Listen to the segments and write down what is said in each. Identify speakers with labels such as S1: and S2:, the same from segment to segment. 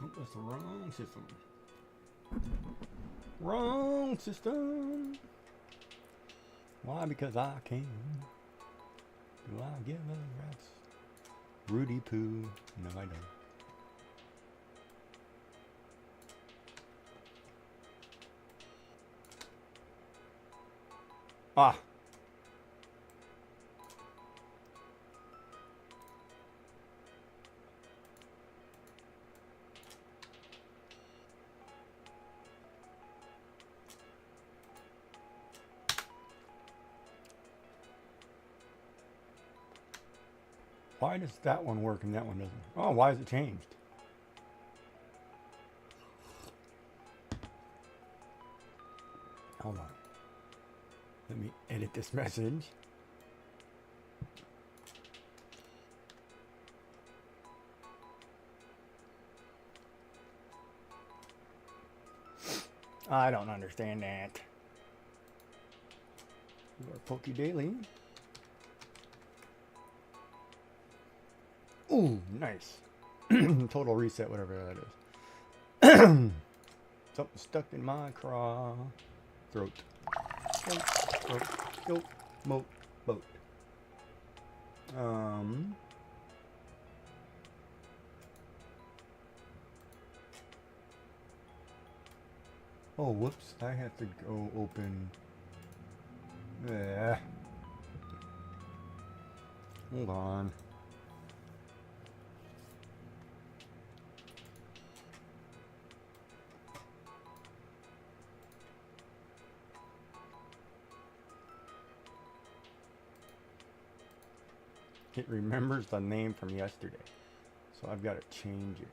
S1: Oh, that's the wrong system. Wrong system. Why? Because I can. Do I give a rat's Rudy poo? No, I don't. Ah. Why does that one work and that one doesn't? Oh, why is it changed? Hold on. Let me edit this message. I don't understand that. You are Pokey Daily. Ooh, nice. Total reset, whatever that is. Something stuck in my throat. Throat. Boat. Oh, whoops. I have to go open. Hold on. It remembers the name from yesterday. So I've got to change it.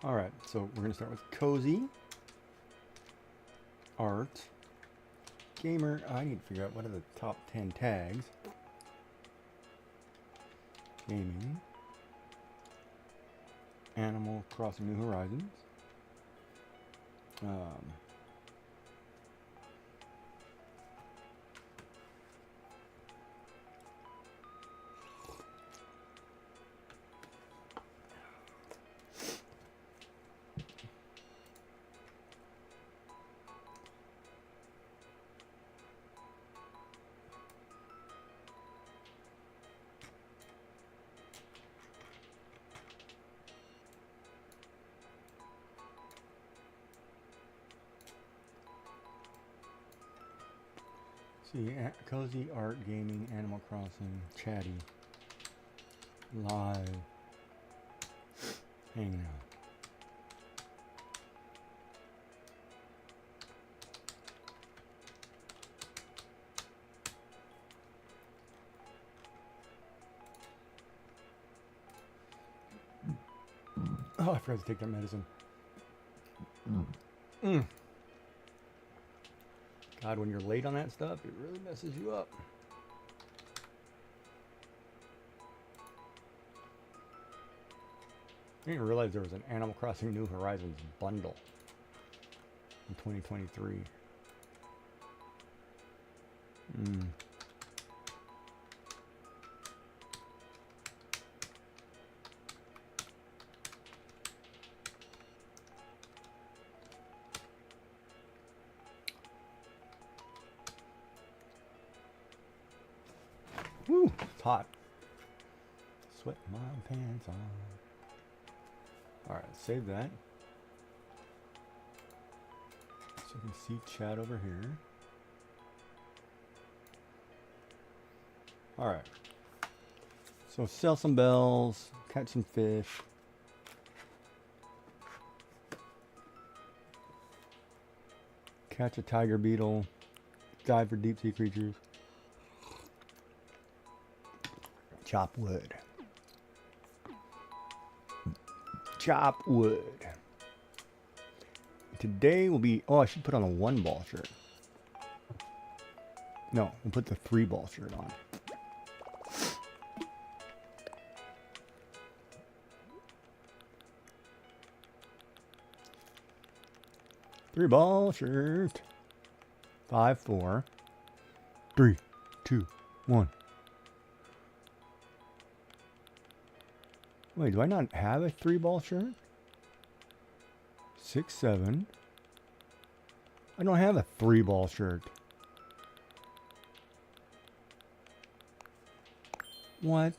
S1: All right, so we're going to start with cozy, art, gamer. I need to figure out what are the top 10 tags. Gaming, Animal Crossing New Horizons, cozy, art, gaming, Animal Crossing, chatty, live, hanging out. Oh, I forgot to take that medicine. God, when you're late on that stuff, it really messes you up. I didn't realize there was an Animal Crossing New Horizons bundle in 2023. Woo, it's hot. Sweat my pants on. Alright, save that. So you can see chat over here. Alright. So sell some bells, catch some fish. Catch a tiger beetle. Dive for deep sea creatures. Chop wood. Chop wood. Today will be... Oh, I should put on a 1-ball shirt. No, we'll put the 3-ball shirt on. Three-ball shirt. 5, 4, 3, 2, 1. Wait, do I not have a 3-ball shirt? 6, 7. I don't have a 3-ball shirt. What?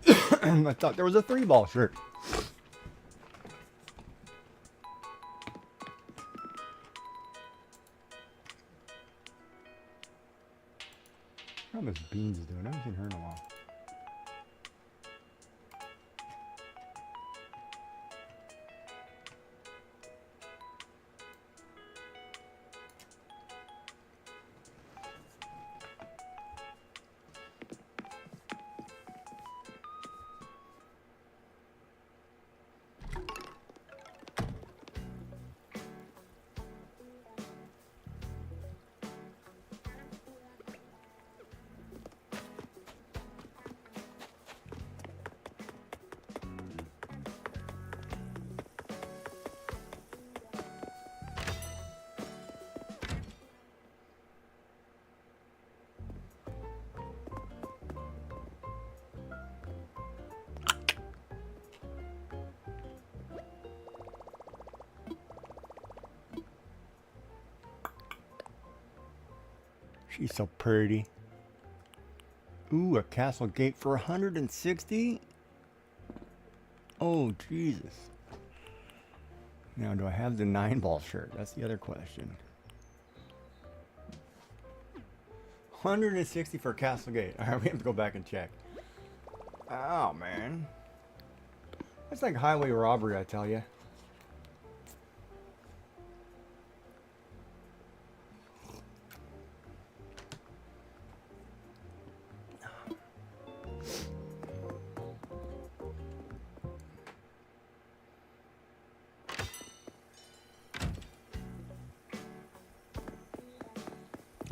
S1: I thought there was a 3-ball shirt. How Miss Beans is doing? I haven't seen her in a while. She's so pretty. Ooh, a castle gate for 160? Oh, Jesus. Now, do I have the 9-ball shirt? That's the other question. 160 for a castle gate. Alright, we have to go back and check. Oh, man. That's like highway robbery, I tell you.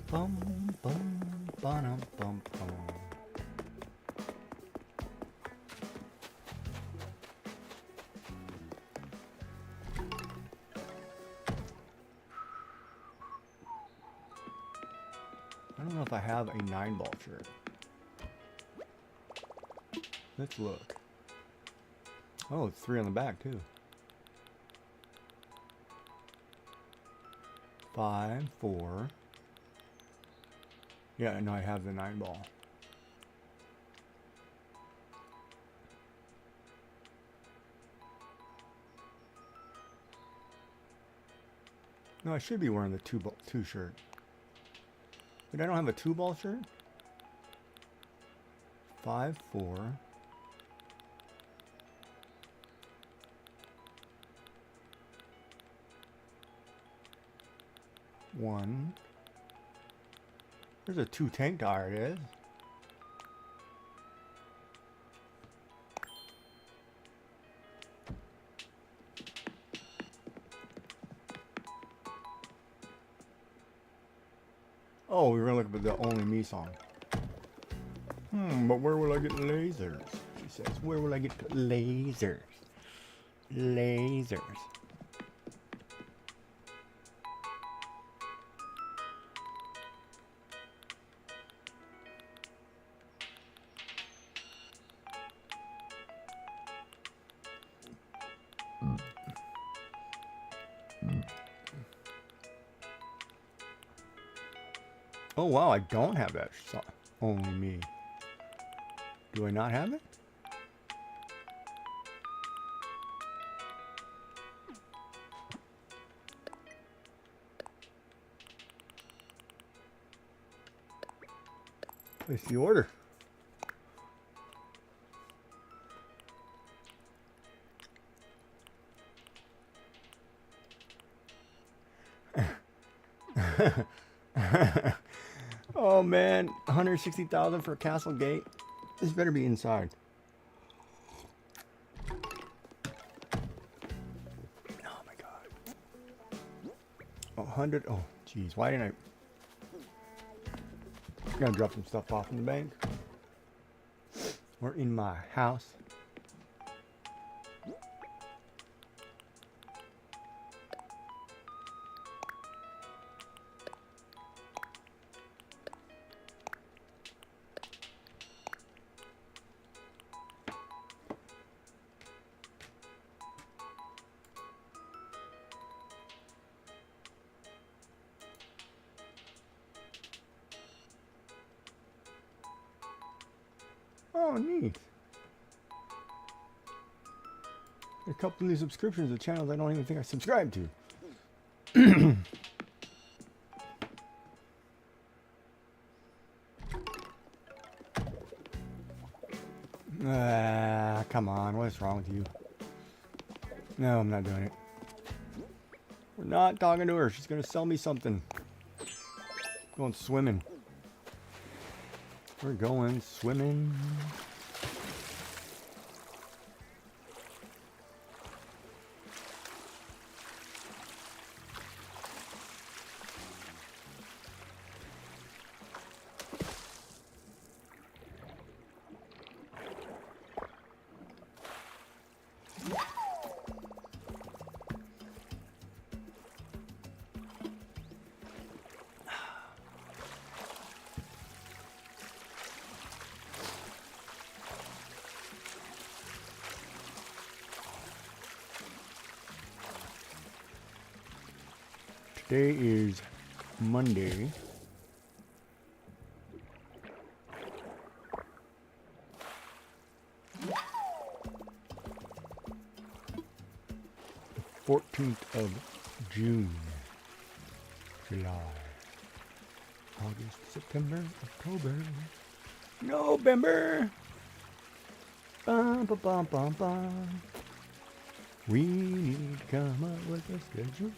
S1: Bum, bum, ba-dum, bum, bum. I don't know if I have a 9-ball shirt. Let's look. Oh, it's 3 on the back too. 5, 4. Yeah, no, I have the 9-ball. No, I should be wearing the 2 shirt. But I don't have a 2-ball shirt? 5, 4. 1. There's a 2 tank tire, it is. Oh, we're gonna look at the Only Me song. But where will I get lasers? She says, where will I get lasers? Lasers. Oh wow, I don't have that song. Only Me. Do I not have it? Place the order. Oh man, 160,000 for a castle gate. This better be inside. Oh my god. 100. Oh, jeez. Why didn't I gotta drop some stuff off in the bank. Or in my house. Oh, neat. A couple new subscriptions to channels I don't even think I subscribe to. Come on. What's wrong with you? No, I'm not doing it. We're not talking to her. She's going to sell me something. Going swimming. We're going swimming. Today is Monday. The 14th of June. July. August, September, October. November. Bum, bum, bum, bum, bum. We need to come up with a schedule.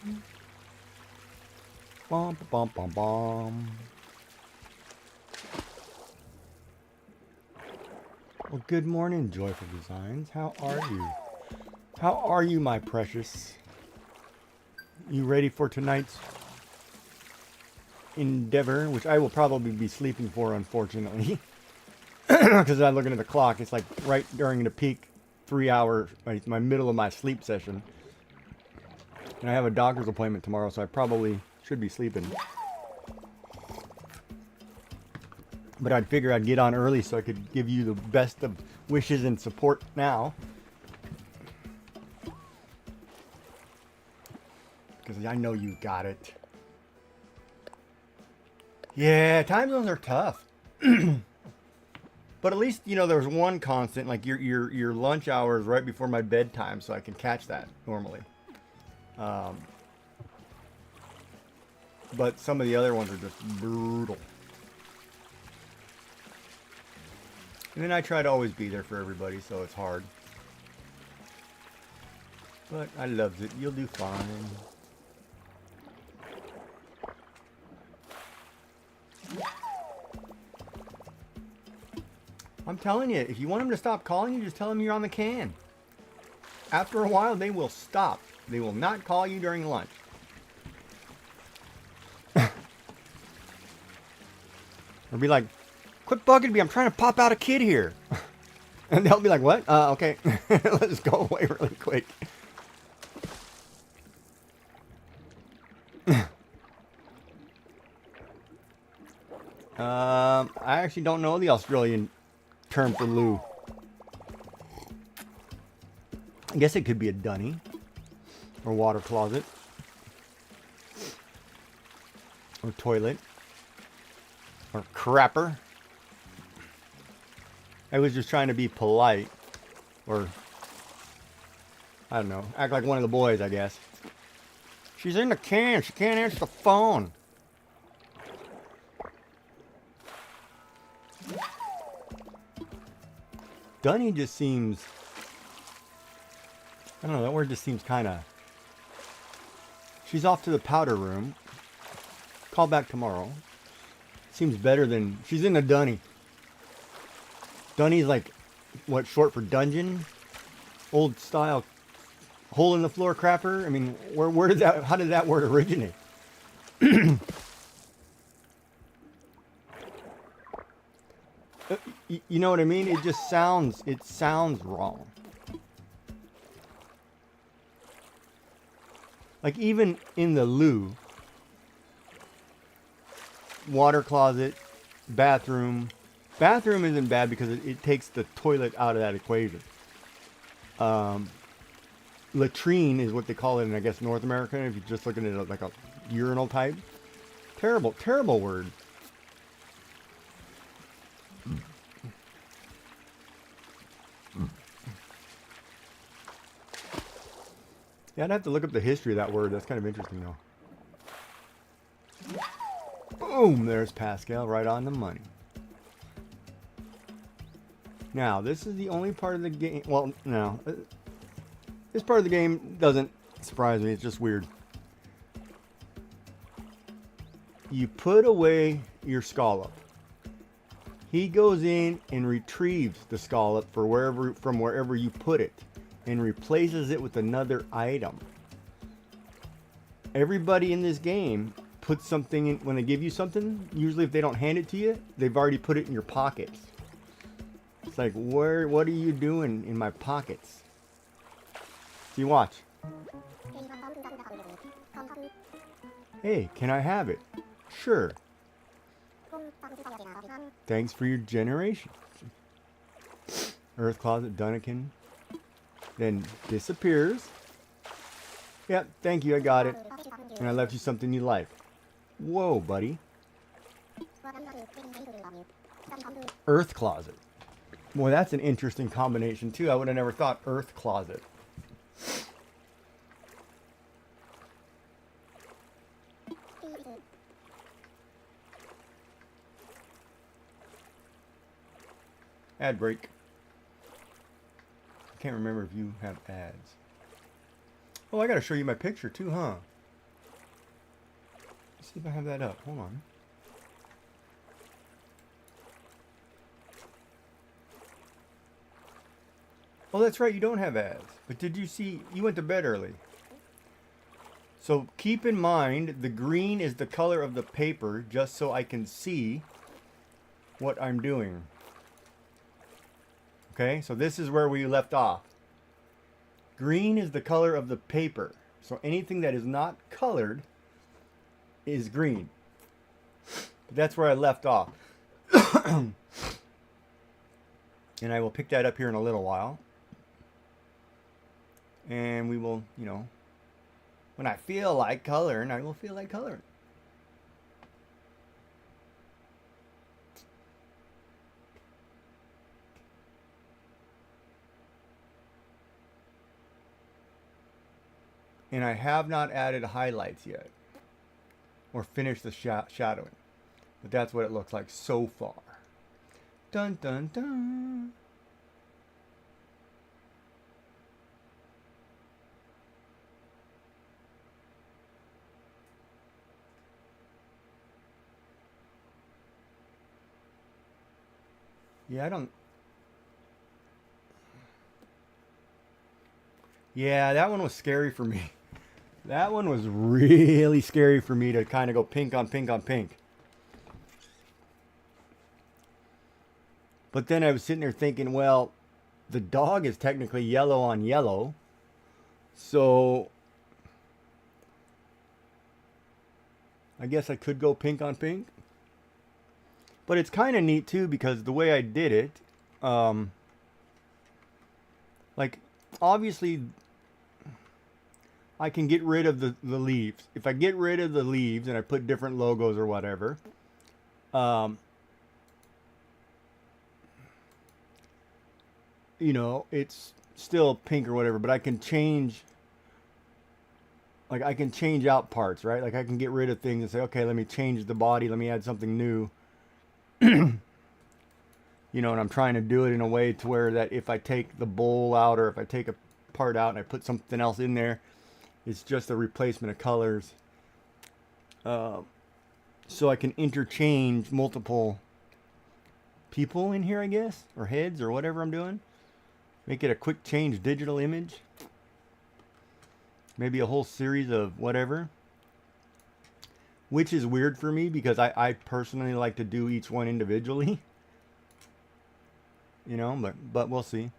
S1: Bum, bum, bum, bum. Well, good morning, Joyful Designs. How are you? How are you, my precious? You ready for tonight's endeavor, which I will probably be sleeping for, unfortunately. Because I'm looking at the clock. It's like right during the peak 3 hour, it's my middle of my sleep session. And I have a doctor's appointment tomorrow, so I probably should be sleeping. But I'd figure I'd get on early so I could give you the best of wishes and support now. Because I know you got it. Yeah, time zones are tough. But at least, you know, there's one constant, like your lunch hour is right before my bedtime, so I can catch that normally. But some of the other ones are just brutal. And then I try to always be there for everybody, so it's hard. But I loves it. You'll do fine. I'm telling you, if you want them to stop calling you, just tell them you're on the can. After a while, they will stop. They will not call you during lunch. Or be like, quit bugging me, I'm trying to pop out a kid here. And they'll be like, what? Okay. Let's go away really quick. I actually don't know the Australian term for loo. I guess it could be a dunny. Or water closet. Or toilet. Or crapper. I was just trying to be polite. Or, I don't know, act like one of the boys, I guess. She's in the can. She can't answer the phone. Dunny just seems, I don't know, that word just seems kind of, she's off to the powder room. Call back tomorrow. Seems better than, she's in a dunny. Dunny's like, what, short for dungeon? Old style hole in the floor crapper? I mean, where did that, how did that word originate? You know what I mean? It just sounds, it sounds wrong. Like even in the loo, water closet, bathroom. Bathroom isn't bad because it takes the toilet out of that equation. Latrine is what they call it in, I guess, North America. If you're just looking at it like a urinal type. Terrible, terrible word. Yeah, I'd have to look up the history of that word. That's kind of interesting, though. Boom! There's Pascal, right on the money. Now, this is the only part of the game... Well, no. This part of the game doesn't surprise me. It's just weird. You put away your scallop. He goes in and retrieves the scallop from wherever you put it and replaces it with another item. Everybody in this game puts something in... When they give you something, usually if they don't hand it to you, they've already put it in your pockets. It's like, what are you doing in my pockets? See, watch. Hey, can I have it? Sure. Thanks for your generation. Earth Closet, Dunnikin. Then disappears. Yep, thank you, I got it. And I left you something you like. Whoa, buddy. Earth Closet. Boy, that's an interesting combination, too. I would have never thought Earth Closet. Ad break. I can't remember if you have ads. Oh, I gotta show you my picture, too, huh? Let's see if I have that up. Hold on. Oh, that's right, you don't have ads. But did you see, you went to bed early. So keep in mind, the green is the color of the paper, just so I can see what I'm doing. Okay, so this is where we left off. Green is the color of the paper. So anything that is not colored is green. But that's where I left off. And I will pick that up here in a little while. And we will, you know, when I feel like coloring, I will feel like coloring. And I have not added highlights yet. Or finished the shadowing. But that's what it looks like so far. Dun dun dun. Yeah, I don't... Yeah, that one was scary for me. That one was really scary for me to kind of go pink on pink on pink. But then I was sitting there thinking, well, the dog is technically yellow on yellow. So I guess I could go pink on pink. But it's kind of neat too, because the way I did it, like obviously I can get rid of the leaves. If I get rid of the leaves and I put different logos or whatever, you know, it's still pink or whatever, but I can change, like I can change out parts, right? Like I can get rid of things and say, okay, let me change the body, let me add something new. You know, and I'm trying to do it in a way to where that if I take the bowl out or if I take a part out and I put something else in there, it's just a replacement of colors. So I can interchange multiple people in here, I guess, or heads or whatever I'm doing. Make it a quick change digital image. Maybe a whole series of whatever. Which is weird for me because I personally like to do each one individually. You know, but we'll see.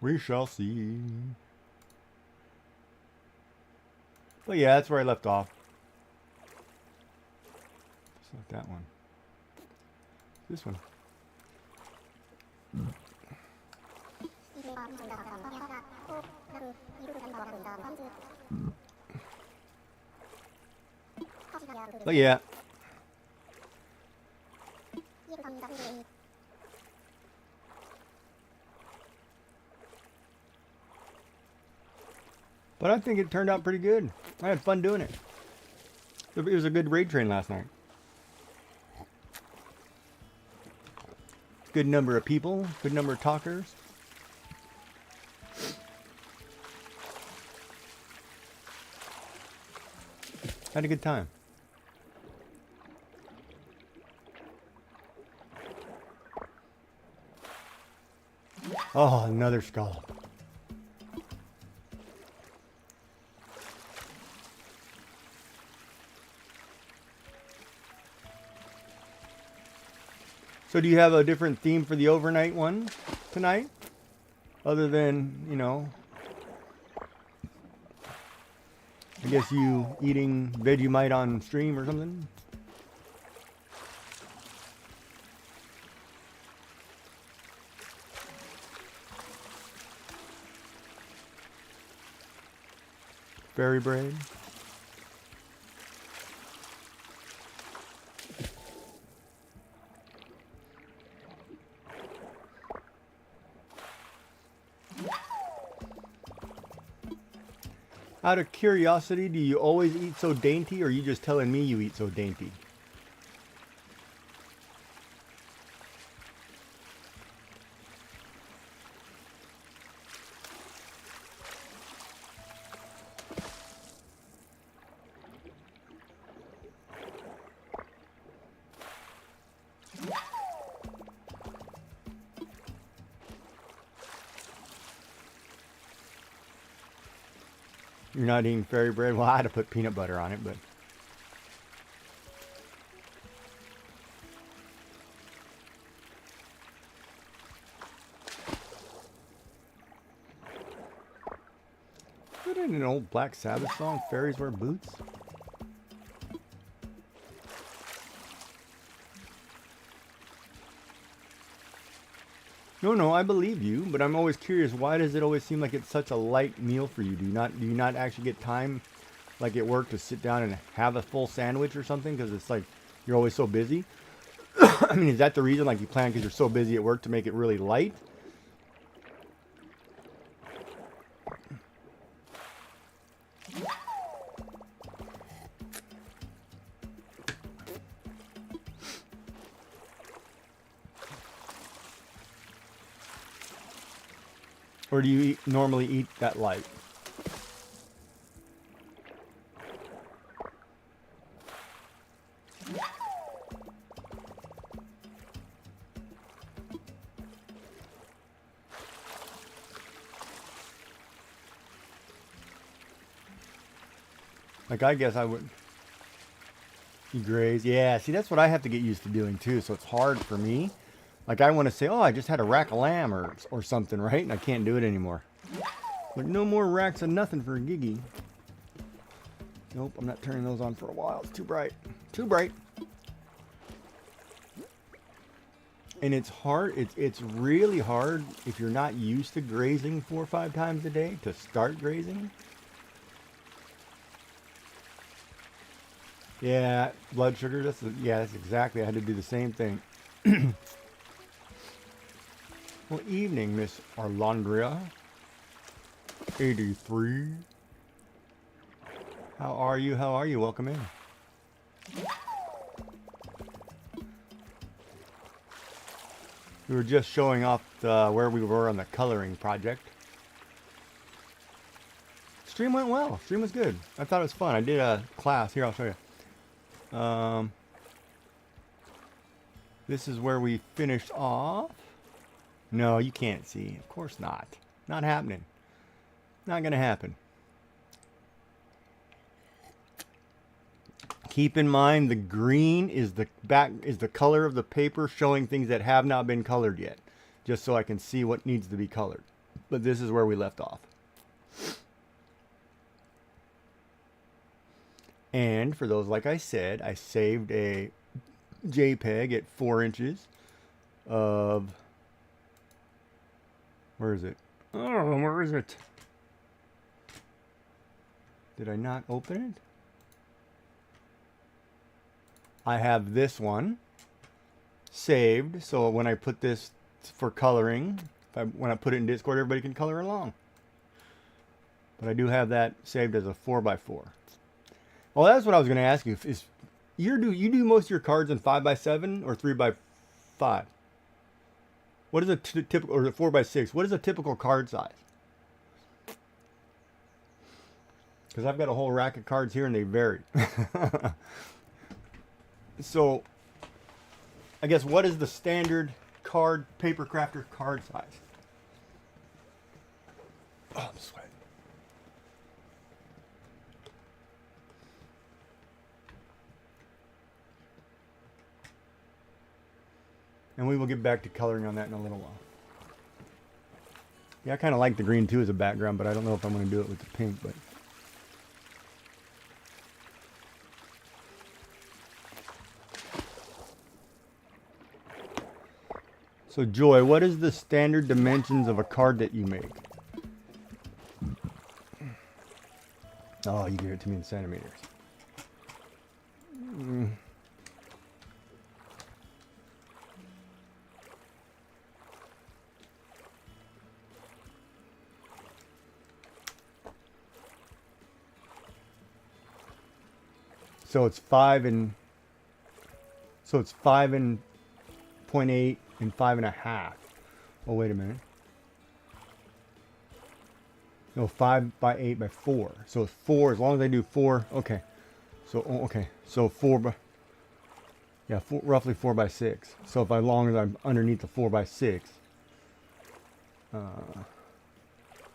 S1: We shall see. But yeah, that's where I left off. It's not that one. This one. But yeah. But I think it turned out pretty good. I had fun doing it. It was a good raid train last night. Good number of people, good number of talkers. Had a good time. Oh, another skull. So do you have a different theme for the overnight one tonight? Other than, you know, I guess you eating Vegemite on stream or something? Fairy braid? Out of curiosity, do you always eat so dainty, or are you just telling me you eat so dainty? You're not eating fairy bread? Well, I had to put peanut butter on it, but... Put in an old Black Sabbath song, Fairies Wear Boots? No, I believe you, but I'm always curious, why does it always seem like it's such a light meal for you? Do you not actually get time, like at work, to sit down and have a full sandwich or something? Because it's like, you're always so busy? I mean, is that the reason, like you plan because you're so busy at work to make it really light? Or do you normally eat that light? Like, I guess I would... You graze? Yeah, see, that's what I have to get used to doing, too, so it's hard for me. Like, I want to say, oh, I just had a rack of lamb or something, right? And I can't do it anymore. Like, no more racks of nothing for Giggy. Nope, I'm not turning those on for a while. It's too bright. Too bright. And it's hard. It's really hard if you're not used to grazing 4 or 5 times a day to start grazing. Yeah, blood sugar. That's exactly. I had to do the same thing. Well, evening, Miss Arlandria. 83. How are you? How are you? Welcome in. We were just showing off where we were on the coloring project. Stream went well. Stream was good. I thought it was fun. I did a class. Here, I'll show you. This is where we finished off. No, you can't see. Of course not. Not happening. Not going to happen. Keep in mind the green is the color of the paper showing things that have not been colored yet. Just so I can see what needs to be colored. But this is where we left off. And for those, like I said, I saved a JPEG at 4 inches of... Where is it? Oh, where is it? Did I not open it? I have this one saved, so when I put this for coloring, when I put it in Discord, everybody can color along. But I do have that saved as a 4x4. Well, that's what I was going to ask you. Is you do most of your cards in 5x7 or 3x5? What is a typical, or 4x6? What is a typical card size? Because I've got a whole rack of cards here and they vary. So, I guess what is the standard card, paper crafter card size? Oh, I'm sweating. And we will get back to coloring on that in a little while. Yeah, I kind of like the green too as a background, but I don't know if I'm going to do it with the pink. But so, Joy, what is the standard dimensions of a card that you make? Oh, you give it to me in centimeters. So it's 5 and 0.8 and 5.5. Oh, wait a minute. No, 5 by 8 by 4. So it's 4. As long as I do 4, okay. So okay. So 4 by, yeah, roughly 4 by 6. So if as long as I'm underneath the 4 by 6.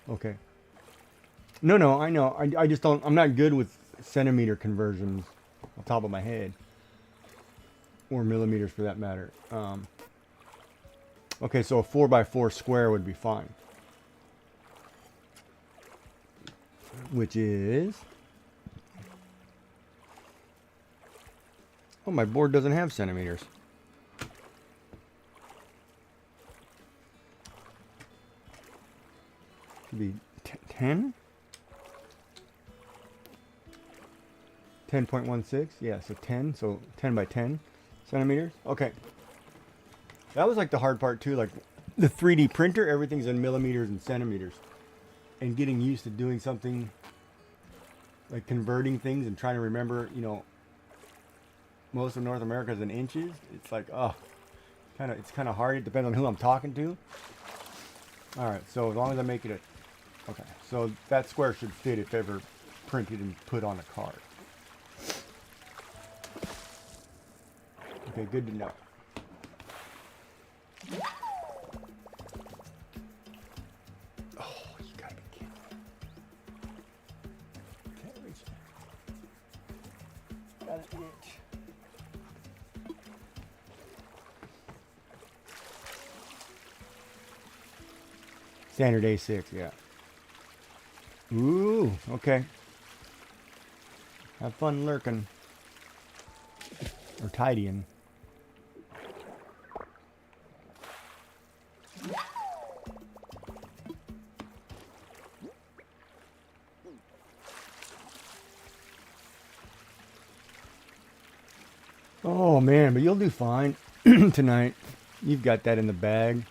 S1: Okay. No, I know. I just don't. I'm not good with centimeter conversions on top of my head, or millimeters for that matter. Okay, so a 4x4 square would be fine, which is, oh, my board doesn't have centimeters. Should be 10. 10.16, yeah, so 10, so 10 by 10 centimeters. Okay. That was like the hard part too, like the 3D printer, everything's in millimeters and centimeters. And getting used to doing something like converting things and trying to remember, you know, most of North America is in inches. It's like, oh, it's kind of hard. It depends on who I'm talking to. All right, so as long as I make it okay, so that square should fit if ever printed and put on a card. Okay, good to know. Oh, you gotta be kidding. Can't reach it. Got an itch. Standard A6, yeah. Ooh, okay. Have fun lurking. Or tidying. Oh man, but you'll do fine tonight. You've got that in the bag.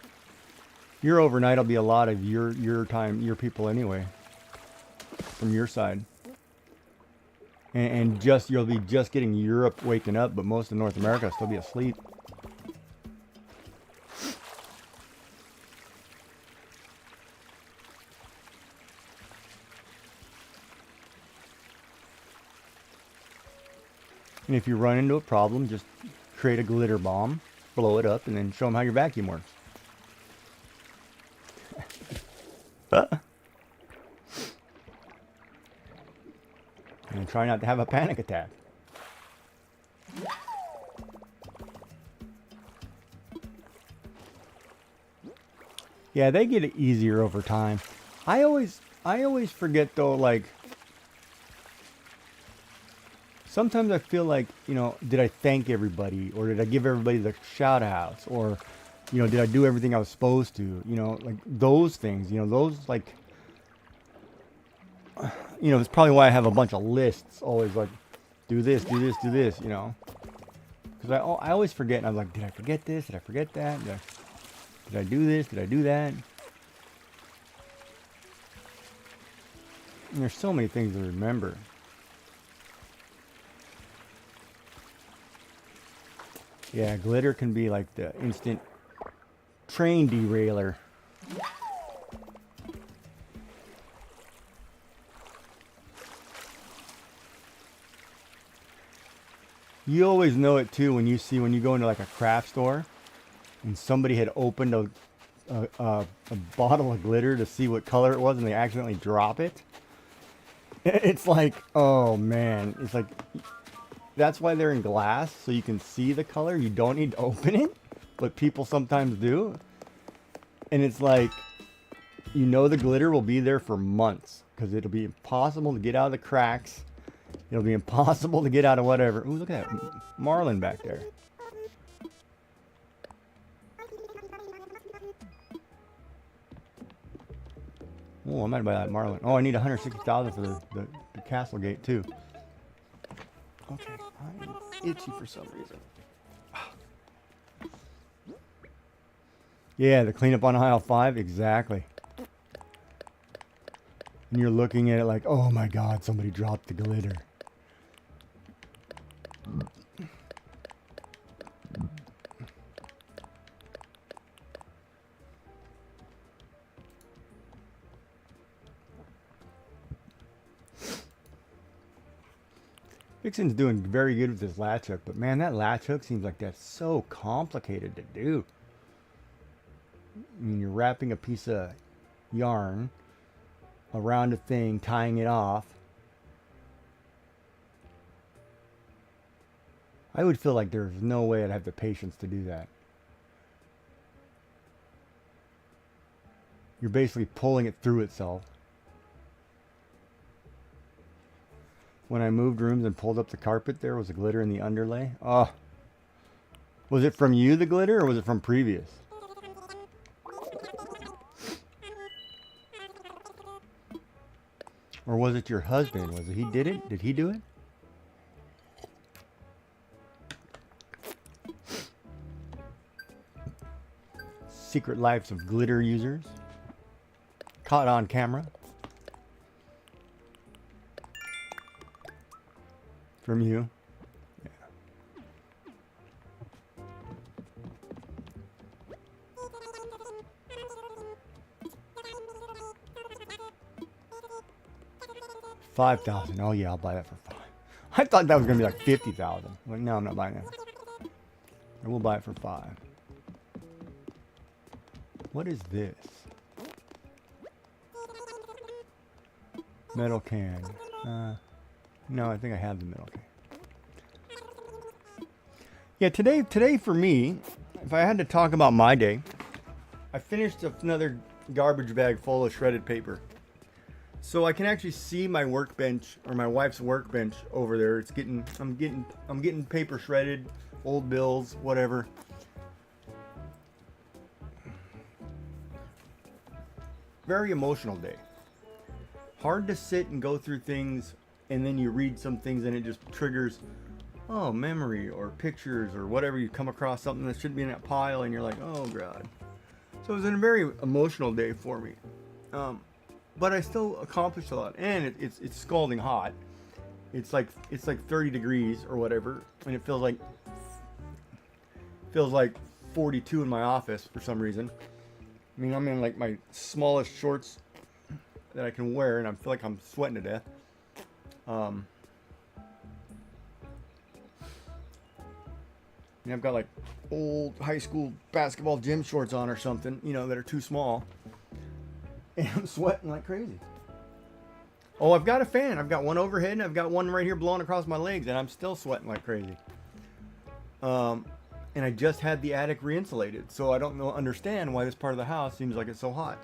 S1: Your overnight will be a lot of your time, your people anyway, from your side. And just you'll be just getting Europe waking up, but most of North America will still be asleep. And if you run into a problem, just create a glitter bomb, blow it up, and then show them how your vacuum works. And try not to have a panic attack. Yeah, they get it easier over time. I always forget though, like, sometimes I feel like, you know, did I thank everybody, or did I give everybody the shout outs, or, you know, did I do everything I was supposed to, you know, like those things, you know, those, like, you know, it's probably why I have a bunch of lists always, like, do this, do this, do this, you know, because I always forget, and I'm like, did I forget this, did I forget that, did I do this, did I do that? And there's so many things to remember. Yeah, glitter can be like the instant train derailer. You always know it too when you go into like a craft store and somebody had opened a bottle of glitter to see what color it was and they accidentally drop it. It's like, oh man, it's like, that's why they're in glass, so you can see the color. You don't need to open it, but people sometimes do. And it's like, you know, the glitter will be there for months because it'll be impossible to get out of the cracks. It'll be impossible to get out of whatever. Ooh, look at that marlin back there. Oh, I might buy that marlin. Oh, I need 160,000 for the castle gate too. Okay, I'm itchy for some reason. Yeah, the cleanup on aisle 5, exactly. And you're looking at it like, oh my God, somebody dropped the glitter. Vixen's doing very good with this latch hook, but man, that latch hook seems like that's so complicated to do. I mean, you're wrapping a piece of yarn around a thing, tying it off. I would feel like there's no way I'd have the patience to do that. You're basically pulling it through itself. When I moved rooms and pulled up the carpet, there was a glitter in the underlay. Oh. Was it from you, the glitter, or was it from previous? Or was it your husband? Was it he did it? Did he do it? Secret lives of glitter users. Caught on camera. From you. Yeah. $5,000. Oh yeah, I'll buy that for $5,000. I thought that was gonna be like $50,000. Like, no, I'm not buying that. I will buy it for $5,000. What is this? Metal can. No, I think I have the metal can. Yeah, today for me, if I had to talk about my day, I finished another garbage bag full of shredded paper. So I can actually see my workbench, or my wife's workbench over there. It's getting, I'm getting paper shredded, old bills, whatever. Very emotional day. Hard to sit and go through things, and then you read some things and it just triggers, oh, memory or pictures or whatever. You come across something that shouldn't be in that pile and you're like, oh God. So it was a very emotional day for me. But I still accomplished a lot, and it's scalding hot. It's like 30 degrees or whatever, and it feels like 42 in my office for some reason. I mean, I'm in like my smallest shorts that I can wear, and I feel like I'm sweating to death. And I've got like old high school basketball gym shorts on or something, you know, that are too small. And I'm sweating like crazy. Oh, I've got a fan. I've got one overhead and I've got one right here blowing across my legs, and I'm still sweating like crazy. And I just had the attic re-insulated, so I don't understand why this part of the house seems like it's so hot.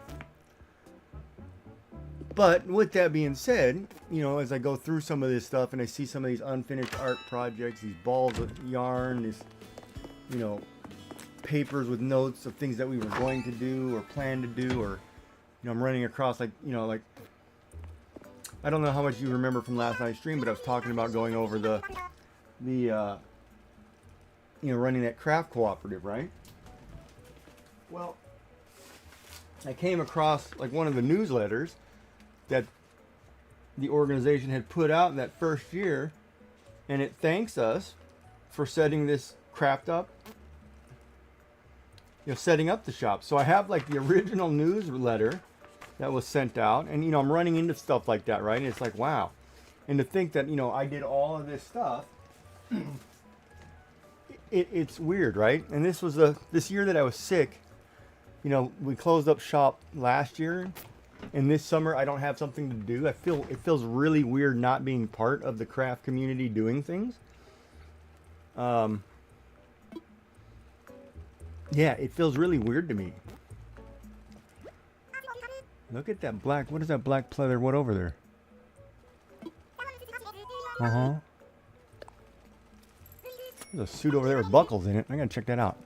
S1: But with that being said, you know, as I go through some of this stuff and I see some of these unfinished art projects, these balls of yarn, these, you know, papers with notes of things that we were going to do or plan to do, or, you know, I'm running across like, you know, like, I don't know how much you remember from last night's stream, but I was talking about going over the you know, running that craft cooperative, right? Well, I came across like one of the newsletters that the organization had put out in that first year, and it thanks us for setting this craft up, you know, setting up the shop. So I have like the original newsletter that was sent out, and you know, I'm running into stuff like that, right? And it's like, wow. And to think that, you know, I did all of this stuff, it's weird, right? And this was this year that I was sick. You know, we closed up shop last year, and this summer I don't have something to do. It feels really weird not being part of the craft community doing things. Yeah, it feels really weird to me. Look at that black. What is that black pleather? What over there? Uh-huh. There's a suit over there with buckles in it. I gotta check that out.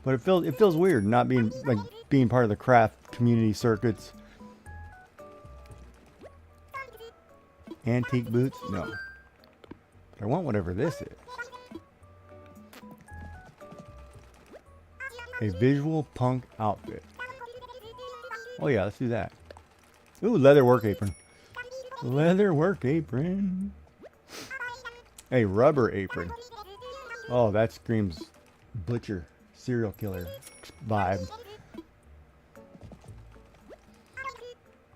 S1: But it feels weird not being part of the craft community circuits. Antique boots? No. But I want whatever this is. A visual punk outfit. Oh yeah, let's do that. Ooh, leather work apron. Leather work apron. A rubber apron. Oh, that screams butcher, serial killer vibe.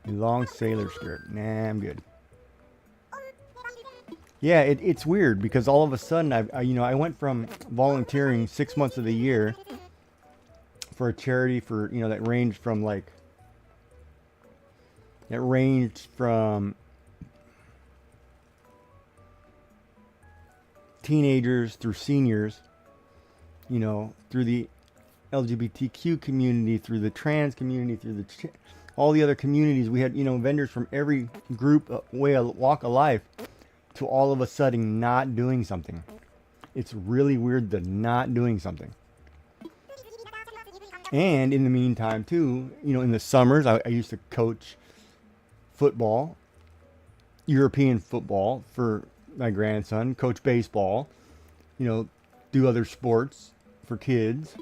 S1: A long sailor skirt. Nah, I'm good. Yeah, it's weird because all of a sudden I went from volunteering 6 months of the year for a charity for, you know, that ranged from teenagers through seniors, you know, through the LGBTQ community, through the trans community, through all the other communities. We had, you know, vendors from every group, walk of life, to all of a sudden not doing something. It's really weird, the not doing something. And in the meantime, too, you know, in the summers, I used to coach football, European football for my grandson, coach baseball, you know, do other sports for kids.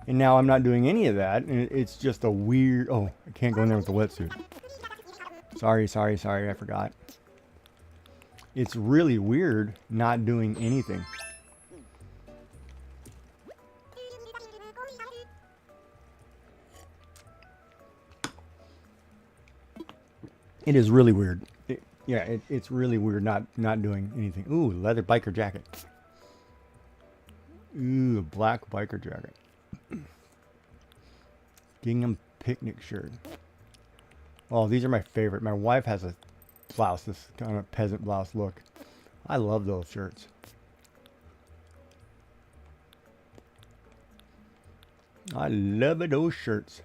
S1: And now I'm not doing any of that. And it's just a weird, oh, I can't go in there with the wetsuit. Sorry, I forgot. It's really weird not doing anything. It is really weird. It's really weird not doing anything. Ooh, leather biker jacket. Ooh, a black biker jacket. Gingham picnic shirt. Oh, these are my favorite. My wife has a blouse, this kind of peasant blouse look. I love those shirts. I love those shirts.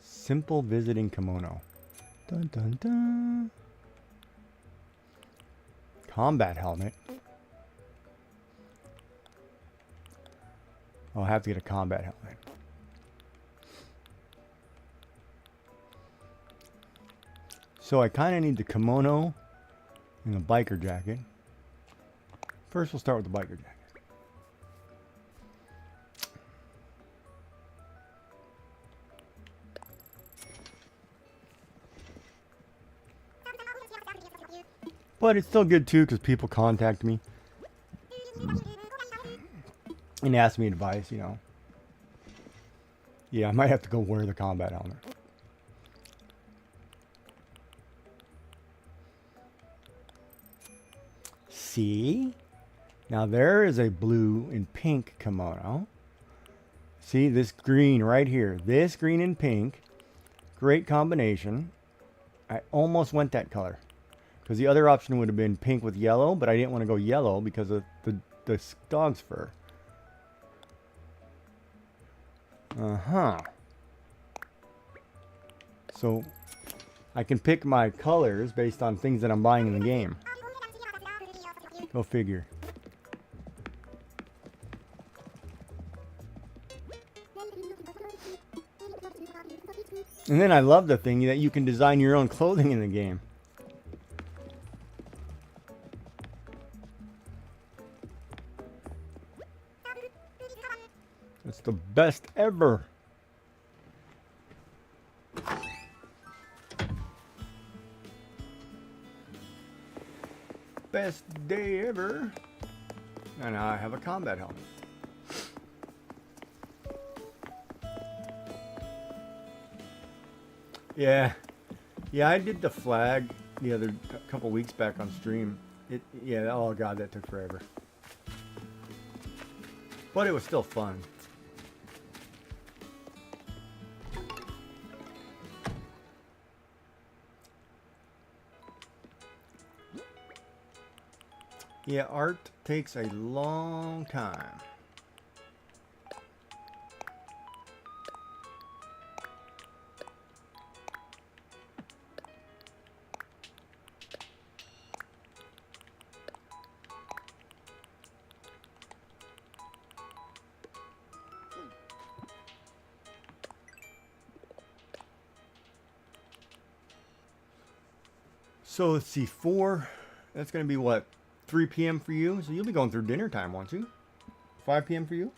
S1: Simple visiting kimono. Dun dun dun. Combat helmet. I'll have to get a combat helmet. So I kind of need the kimono and the biker jacket. First we'll start with the biker jacket. But it's still good too because people contact me and ask me advice, you know. Yeah, I might have to go wear the combat helmet. See? Now there is a blue and pink kimono. See this green right here. This green and pink. Great combination. I almost went that color. Because the other option would have been pink with yellow, but I didn't want to go yellow because of the dog's fur. Uh-huh. So I can pick my colors based on things that I'm buying in the game. Go figure. And then I love the thing that you can design your own clothing in the game. It's the best ever. Best day ever. And now I have a combat helmet. Yeah, I did the flag the other couple weeks back on stream. Yeah, oh god, that took forever. But it was still fun. Yeah, art takes a long time. So let's see, 4, that's going to be what, 3 p.m. for you? So you'll be going through dinner time, won't you? 5 p.m. for you?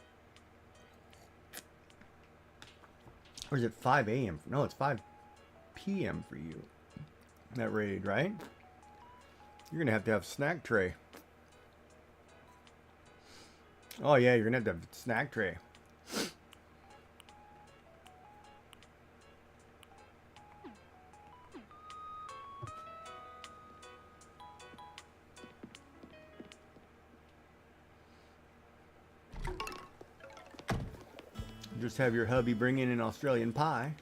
S1: Or is it 5 a.m.? No, it's 5 p.m. for you. That raid, right? You're going to have snack tray. Oh yeah, you're going to have snack tray. Just have your hubby bring in an Australian pie.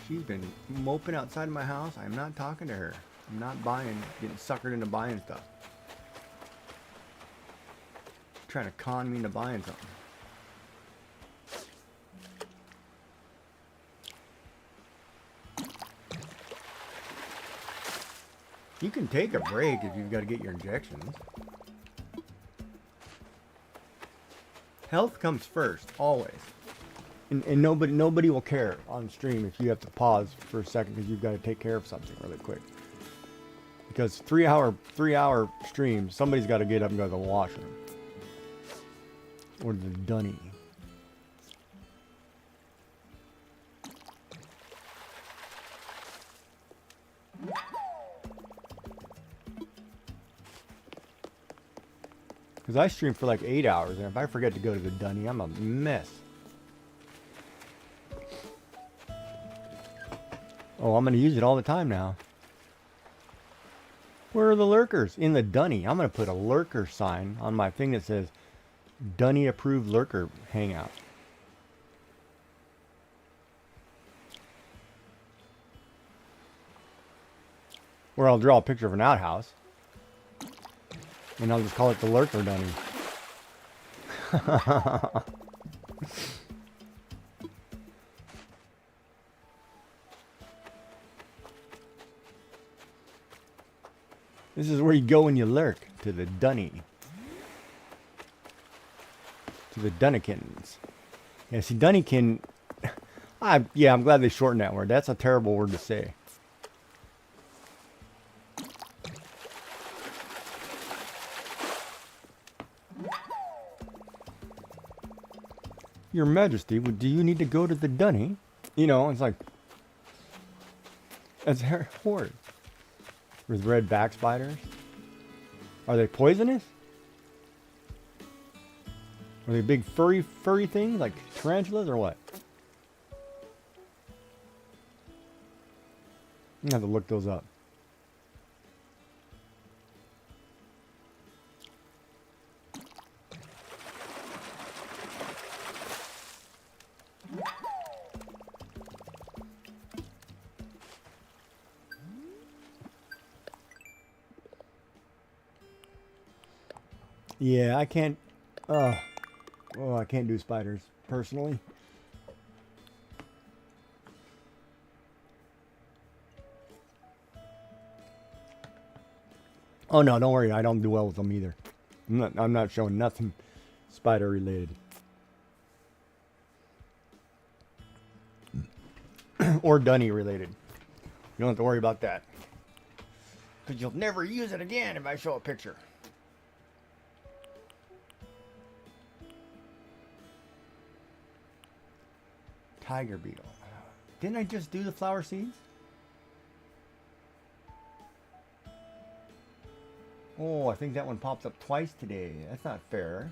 S1: She's been moping outside my house. I'm not talking to her. I'm not getting suckered into buying stuff. Trying to con me into buying something. You can take a break if you've got to get your injections. Health comes first, always. And nobody will care on stream if you have to pause for a second because you've got to take care of something really quick. Because 3 hour stream, somebody's got to get up and go to the washroom. Or the dunny. Because I stream for like 8 hours, and if I forget to go to the dunny, I'm a mess. Oh, I'm going to use it all the time now. Where are the lurkers? In the dunny. I'm going to put a lurker sign on my thing that says, Dunny approved lurker hangout. Or I'll draw a picture of an outhouse. And I'll just call it the lurker dunny. This is where you go when you lurk. To the dunny. To the Dunnykins. Yeah, see, Dunnykin... yeah, I'm glad they shortened that word. That's a terrible word to say. Your Majesty, do you need to go to the dunny? You know, it's like... That's horrid. With red back spiders. Are they poisonous? Are they big furry things like tarantulas or what? I'm gonna have to look those up. Yeah, I can't. Oh, I can't do spiders personally. Oh no, don't worry. I don't do well with them either. I'm not showing nothing spider related. Or dunny related. You don't have to worry about that. Because you'll never use it again if I show a picture. Tiger beetle. Didn't I just do the flower seeds? Oh, I think that one pops up twice today. That's not fair.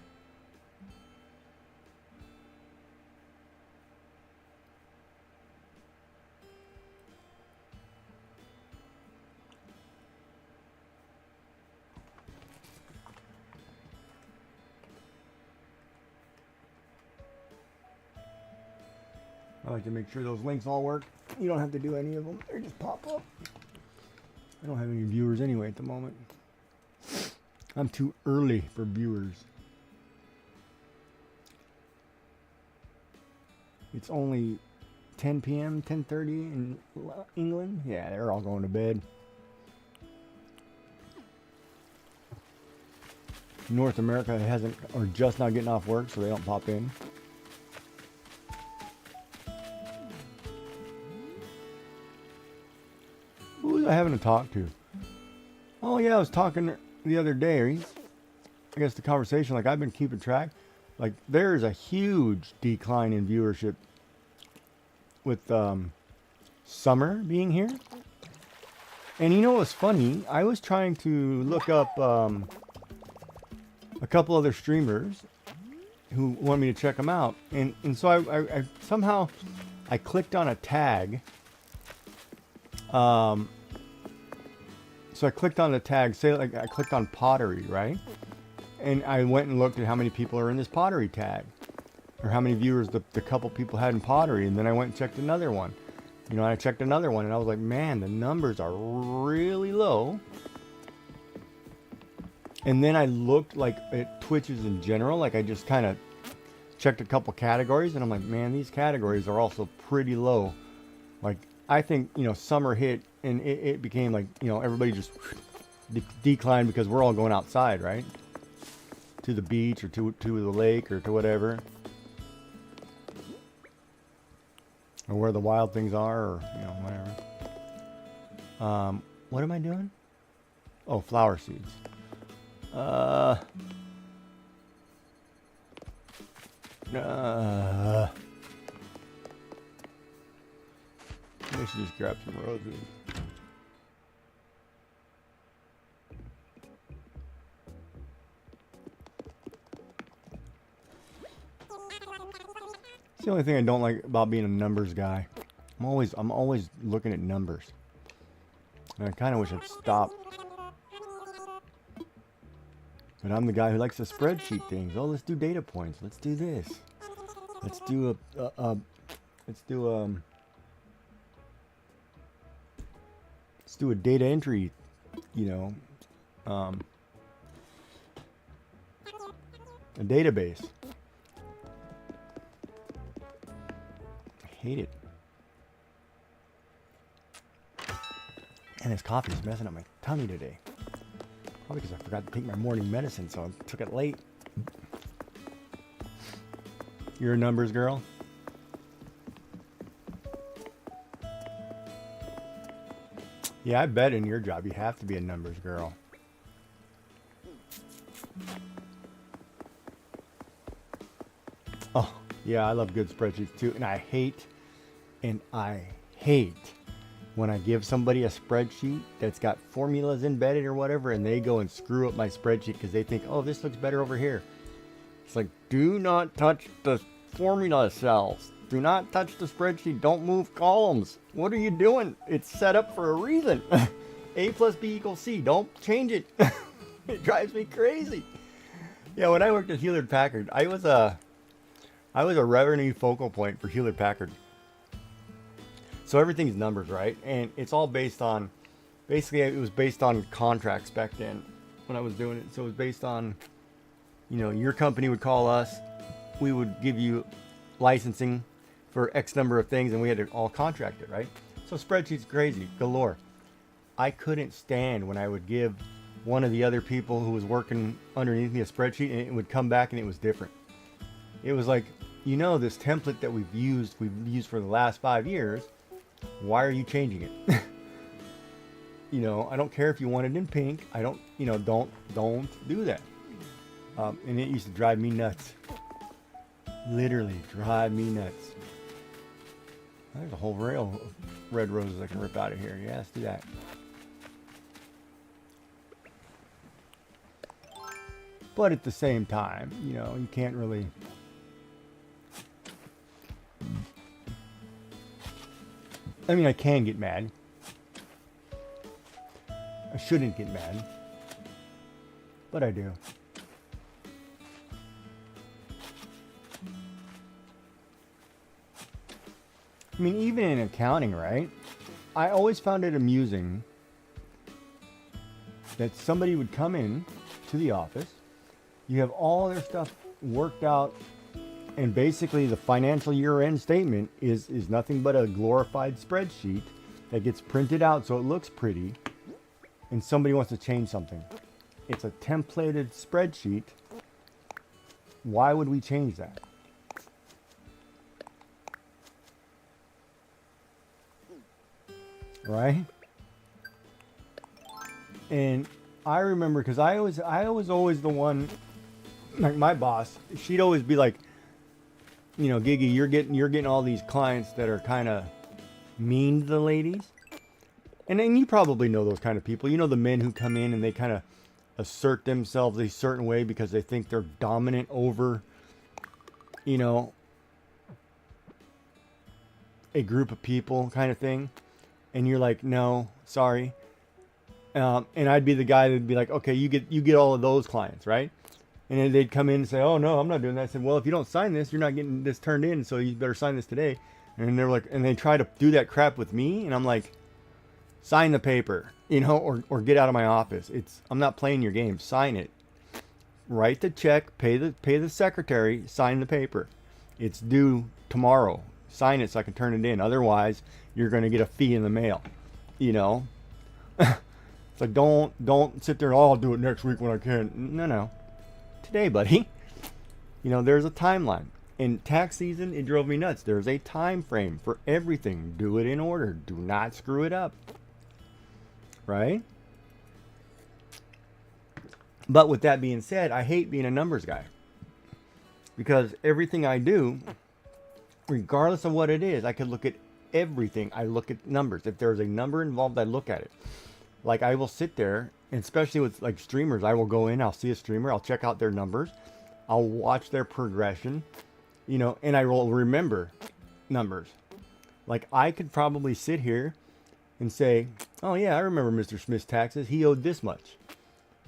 S1: I like to make sure those links all work. You don't have to do any of them. They just pop up. I don't have any viewers anyway at the moment. I'm too early for viewers. It's only 10 p.m., 10:30 in England. Yeah, they're all going to bed. North America hasn't, or just not getting off work, so they don't pop in. Who was I having to talk to? Oh yeah, I was talking the other day. I guess the conversation, like I've been keeping track, like there is a huge decline in viewership with summer being here. And you know what's funny? I was trying to look up a couple other streamers who want me to check them out, and so I somehow I clicked on a tag. So I clicked on the tag, say like I clicked on pottery, right? And I went and looked at how many people are in this pottery tag, or how many viewers the couple people had in pottery, and then I went and checked another one. You know, I checked another one, and I was like, man, the numbers are really low. And then I looked like at Twitches in general, like I just kind of checked a couple categories, and I'm like, man, these categories are also pretty low. Like, I think, you know, summer hit, and it became like, you know, everybody just declined because we're all going outside, right? To the beach, or to the lake, or to whatever. Or where the wild things are, or, you know, whatever. What am I doing? Oh, flower seeds. I should just grab some roses. It's the only thing I don't like about being a numbers guy. I'm always looking at numbers. And I kind of wish I'd stop. But I'm the guy who likes to spreadsheet things. Oh, let's do data points. Let's do this. Let's do let's do a data entry, you know, a database. I hate it. And this coffee is messing up my tummy today. Probably because I forgot to take my morning medicine, so I took it late. You're a numbers girl? Yeah, I bet in your job you have to be a numbers girl. Oh, yeah, I love good spreadsheets too. And I hate when I give somebody a spreadsheet that's got formulas embedded or whatever, and they go and screw up my spreadsheet because they think, oh, this looks better over here. It's like, do not touch the formula cells. Do not touch the spreadsheet. Don't move columns. What are you doing? It's set up for a reason. A plus B equals C. Don't change it. It drives me crazy. Yeah, when I worked at Hewlett Packard, I was a revenue focal point for Hewlett Packard. So everything's numbers, right? And it's all based on, basically it was based on contracts back then when I was doing it. So it was based on You know, your company would call us. We would give you licensing for X number of things, and we had to all contract it, right? So spreadsheets crazy, galore. I couldn't stand when I would give one of the other people who was working underneath me a spreadsheet, and it would come back and it was different. It was like, you know, this template that we've used for the last 5 years. Why are you changing it? You know, I don't care if you want it in pink. I don't, you know, don't do that. And it used to drive me nuts. Literally drive me nuts. There's a whole rail of red roses I can rip out of here. Yeah, let's do that. But at the same time, you know, you can't really... I mean, I can get mad. I shouldn't get mad. But I do. I mean, even in accounting, right? I always found it amusing that somebody would come in to the office. You have all their stuff worked out, and basically the financial year-end statement is nothing but a glorified spreadsheet that gets printed out so it looks pretty, and somebody wants to change something. It's a templated spreadsheet. Why would we change that? Right? And I remember, because I was always the one, like my boss, she'd always be like, you know, Gigi, you're getting all these clients that are kind of mean to the ladies. And then you probably know those kind of people. You know, the men who come in and they kind of assert themselves a certain way because they think they're dominant over, you know, a group of people kind of thing. And you're like, no, sorry. And I'd be the guy that'd be like, okay, you get all of those clients, right? And then they'd come in and say, oh no, I'm not doing that. I said, well, if you don't sign this, you're not getting this turned in, so you better sign this today. And they're like, and they try to do that crap with me, and I'm like, sign the paper, you know, or get out of my office. I'm not playing your game. Sign it. Write the check, pay the secretary, sign the paper. It's due tomorrow. Sign it so I can turn it in. Otherwise, you're going to get a fee in the mail. You know? It's like, don't sit there and, oh, I'll do it next week when I can. No. Today, buddy. You know, there's a timeline. In tax season, it drove me nuts. There's a time frame for everything. Do it in order. Do not screw it up. Right? But with that being said, I hate being a numbers guy. Because everything I do, regardless of what it is, I could look at everything. I look at numbers. If there's a number involved, I look at it. Like, I will sit there, and especially with like streamers, I will go in, I'll see a streamer, I'll check out their numbers, I'll watch their progression, you know, and I will remember numbers. Like, I could probably sit here and say, oh yeah, I remember Mr. Smith's taxes, he owed this much,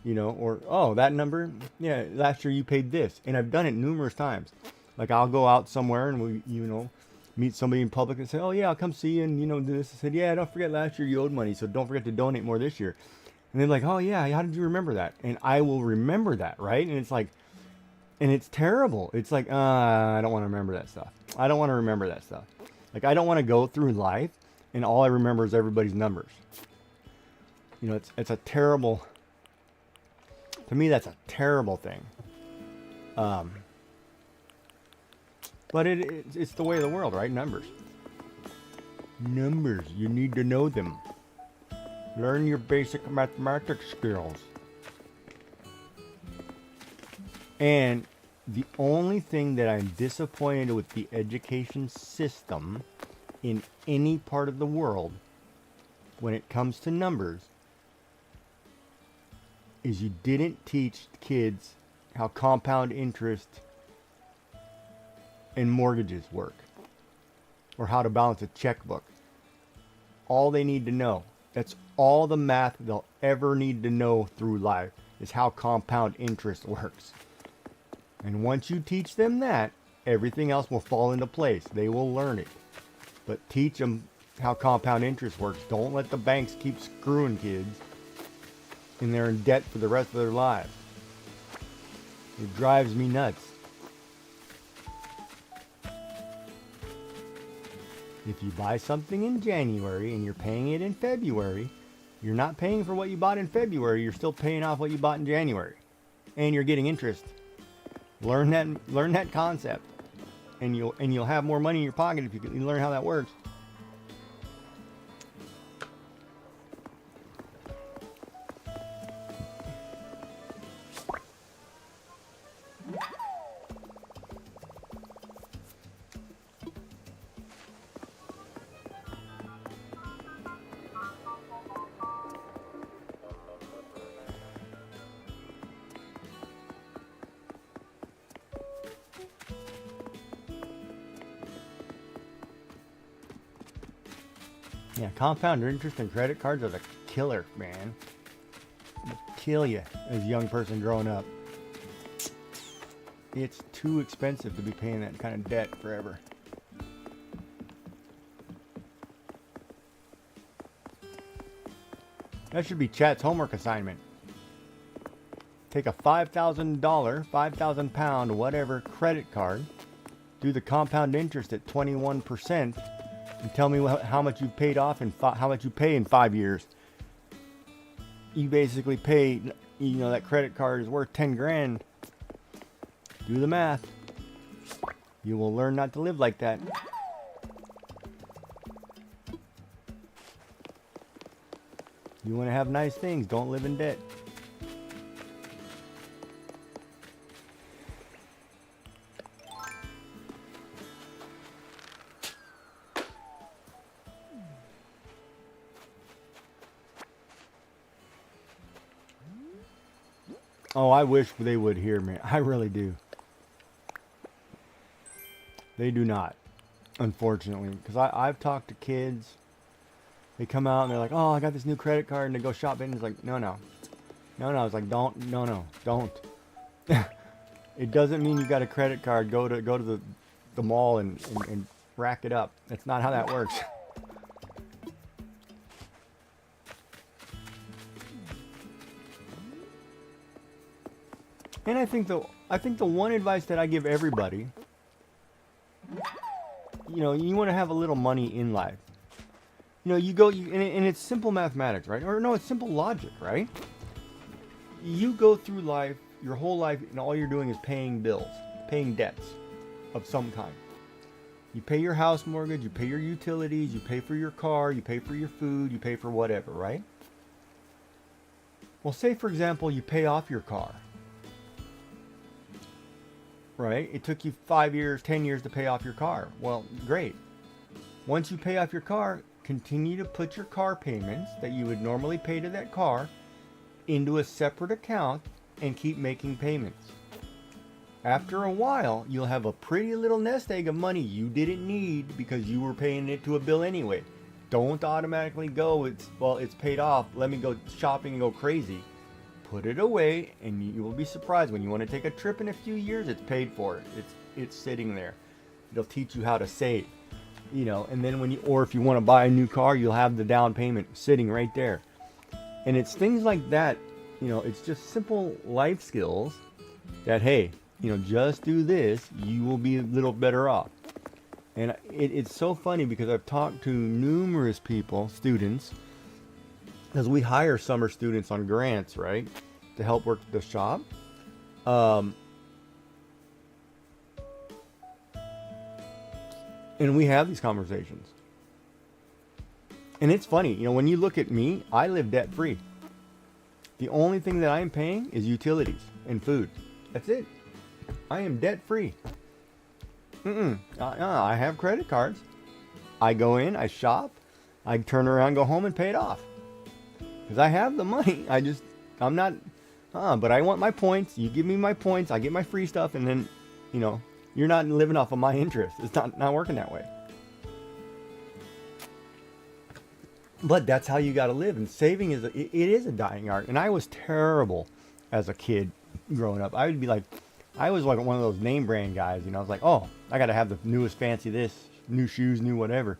S1: you know, or, oh, that number, yeah, last year you paid this. And I've done it numerous times. Like, I'll go out somewhere and we, you know, meet somebody in public and say, oh yeah, I'll come see you and, you know, do this. I said, yeah, don't forget last year you owed money, so don't forget to donate more this year. And they're like, oh yeah, how did you remember that? And I will remember that, right? And it's like, and it's terrible. It's like, I don't want to remember that stuff. I don't want to remember that stuff. Like, I don't want to go through life and all I remember is everybody's numbers. You know, it's a terrible, to me, that's a terrible thing. But it's the way of the world, right? Numbers. Numbers. You need to know them. Learn your basic mathematics skills. And the only thing that I'm disappointed with the education system in any part of the world when it comes to numbers is you didn't teach kids how compound interest and mortgages work, or how to balance a checkbook. All they need to know, that's all the math they'll ever need to know through life, is how compound interest works. And once you teach them that, everything else will fall into place. They will learn it. But teach them how compound interest works. Don't let the banks keep screwing kids and they're in debt for the rest of their lives. It drives me nuts. If you buy something in January and you're paying it in February, you're not paying for what you bought in February, you're still paying off what you bought in January. And you're getting interest. Learn that concept. And you'll have more money in your pocket if you learn how that works. Yeah, compound interest and credit cards are the killer, man. They'll kill you as a young person growing up. It's too expensive to be paying that kind of debt forever. That should be Chat's homework assignment. Take a $5,000, 5,000 pound, whatever credit card, do the compound interest at 21%, and tell me how much you've paid off and how much you pay in 5 years. You basically pay, that credit card is worth 10 grand. Do the math. You will learn not to live like that. You want to have nice things, don't live in debt. Oh, I wish they would hear me. I really do. They do not, unfortunately. Because I've talked to kids. They come out and they're like, oh, I got this new credit card. And they go shopping. And it's like, no. It's like, don't. It doesn't mean you got a credit card. Go to the mall and rack it up. That's not how that works. And I think the one advice that I give everybody, you want to have a little money in life. And it's simple mathematics, right? Or no, it's simple logic, right? You go through life, your whole life, and all you're doing is paying bills, paying debts of some kind. You pay your house mortgage, you pay your utilities, you pay for your car, you pay for your food, you pay for whatever, right? Well, say, for example, you pay off your car. Right? It took you 5 years, 10 years to pay off your car. Well, great. Once you pay off your car, continue to put your car payments that you would normally pay to that car into a separate account and keep making payments. After a while, you'll have a pretty little nest egg of money you didn't need because you were paying it to a bill anyway. Don't automatically go, it's paid off, let me go shopping and go crazy. Put it away, and you will be surprised when you want to take a trip in a few years. It's paid for. It's sitting there. It'll teach you how to save, And then or if you want to buy a new car, you'll have the down payment sitting right there. And it's things like that. It's just simple life skills that just do this, you will be a little better off. And it's so funny because I've talked to numerous people, students. Because we hire summer students on grants, right, to help work the shop. And we have these conversations. And it's funny, when you look at me, I live debt-free. The only thing that I'm paying is utilities and food. That's it. I am debt-free. I have credit cards. I go in, I shop, I turn around, go home and pay it off. Because I have the money. I'm not, but I want my points. You give me my points. I get my free stuff. And then, you're not living off of my interest. It's not working that way. But that's how you got to live. And saving it is a dying art. And I was terrible as a kid growing up. I was like one of those name brand guys. I was like, oh, I got to have the newest fancy this, new shoes, new whatever.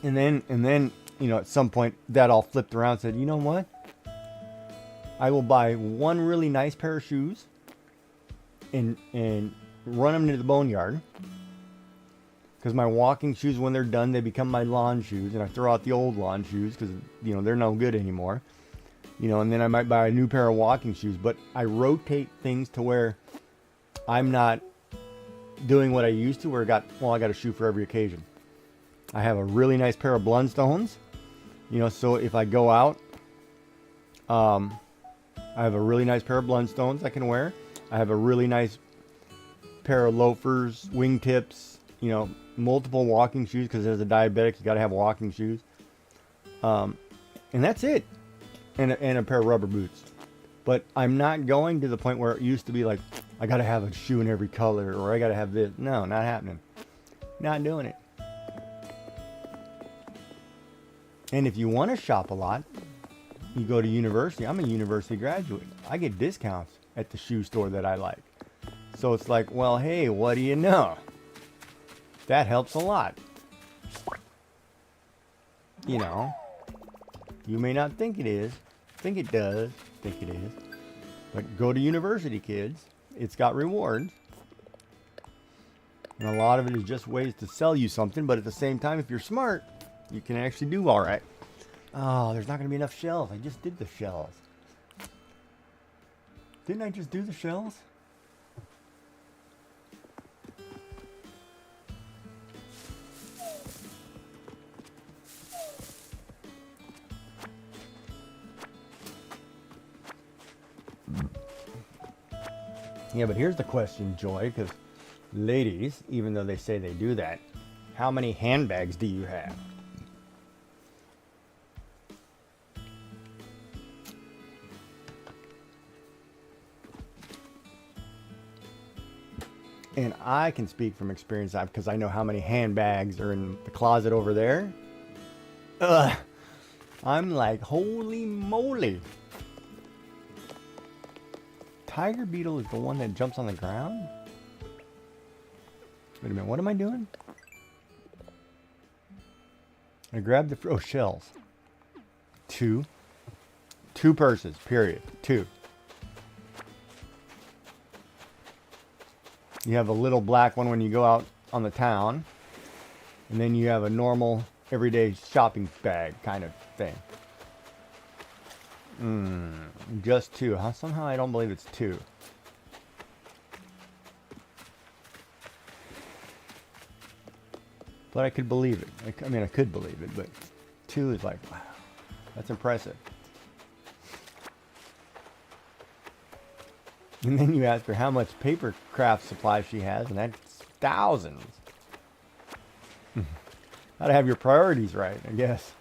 S1: And then, at some point that all flipped around and said, you know what? I will buy one really nice pair of shoes and run them into the boneyard. Because my walking shoes, when they're done, they become my lawn shoes. And I throw out the old lawn shoes because, you know, they're no good anymore. You know, and then I might buy a new pair of walking shoes. But I rotate things to where I'm not doing what I used to, where I got a shoe for every occasion. I have a really nice pair of Blundstones. You know, so if I go out, I have a really nice pair of Blundstones I can wear. I have a really nice pair of loafers, wingtips, you know, multiple walking shoes, because as a diabetic, you got to have walking shoes. And that's it. And a pair of rubber boots. But I'm not going to the point where it used to be like, I got to have a shoe in every color, or I got to have this. No, not happening. Not doing it. And if you want to shop a lot, you go to university. I'm a university graduate. I get discounts at the shoe store that I like. So it's like, well, hey, what do you know? That helps a lot. You know, you may not think it is. Think it does. Think it is. But go to university, kids. It's got rewards. And a lot of it is just ways to sell you something. But at the same time, if you're smart, you can actually do all right. Oh, there's not going to be enough shells. I just did the shells. Didn't I just do the shells? Yeah, but here's the question, Joy, because ladies, even though they say they do that, how many handbags do you have? And I can speak from experience because I know how many handbags are in the closet over there. Ugh. I'm like, holy moly. Tiger beetle is the one that jumps on the ground? Wait a minute, what am I doing? I grabbed the shells. Two purses, period. 2. You have a little black one when you go out on the town. And then you have a normal, everyday shopping bag kind of thing. Just 2. Huh? Somehow I don't believe it's 2. But I could believe it. I mean, I could believe it, but 2 is like, wow, that's impressive. And then you ask her how much paper craft supply she has, and that's thousands. Gotta have your priorities right, I guess.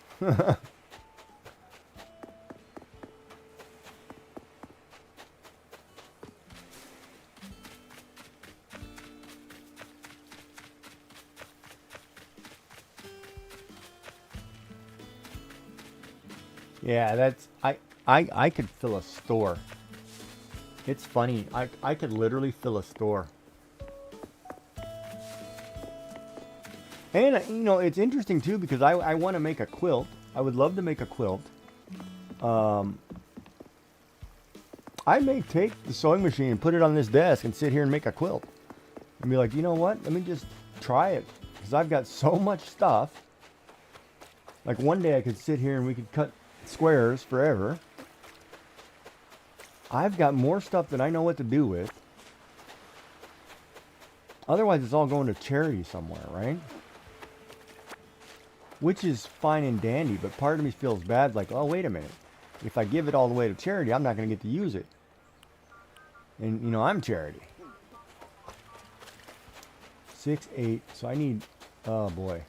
S1: Yeah, that's I could fill a store. It's funny. I could literally fill a store. And, you know, it's interesting, too, because I want to make a quilt. I would love to make a quilt. I may take the sewing machine and put it on this desk and sit here and make a quilt. And be like, you know what? Let me just try it. Because I've got so much stuff. Like, one day I could sit here and we could cut squares forever. I've got more stuff than I know what to do with. Otherwise, it's all going to charity somewhere, right? Which is fine and dandy, but part of me feels bad, like, oh, wait a minute. If I give it all the way to charity, I'm not going to get to use it. And, you know, I'm charity. 6, 8, so I need, oh boy.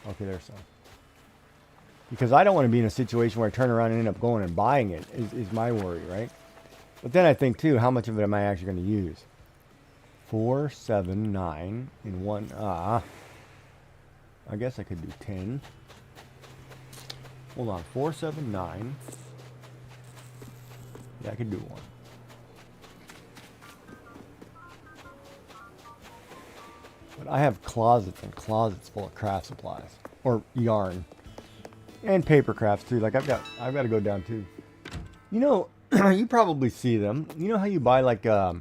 S1: Okay, there's some. Because I don't want to be in a situation where I turn around and end up going and buying it, is my worry, right? But then I think, too, how much of it am I actually going to use? 4, 7, 9, and 1. I guess I could do 10. Hold on. 4, 7, 9. Yeah, I could do 1. But I have closets and closets full of craft supplies. Or yarn. And paper crafts too. Like I've got to go down too. You know, you probably see them. You know how you buy like a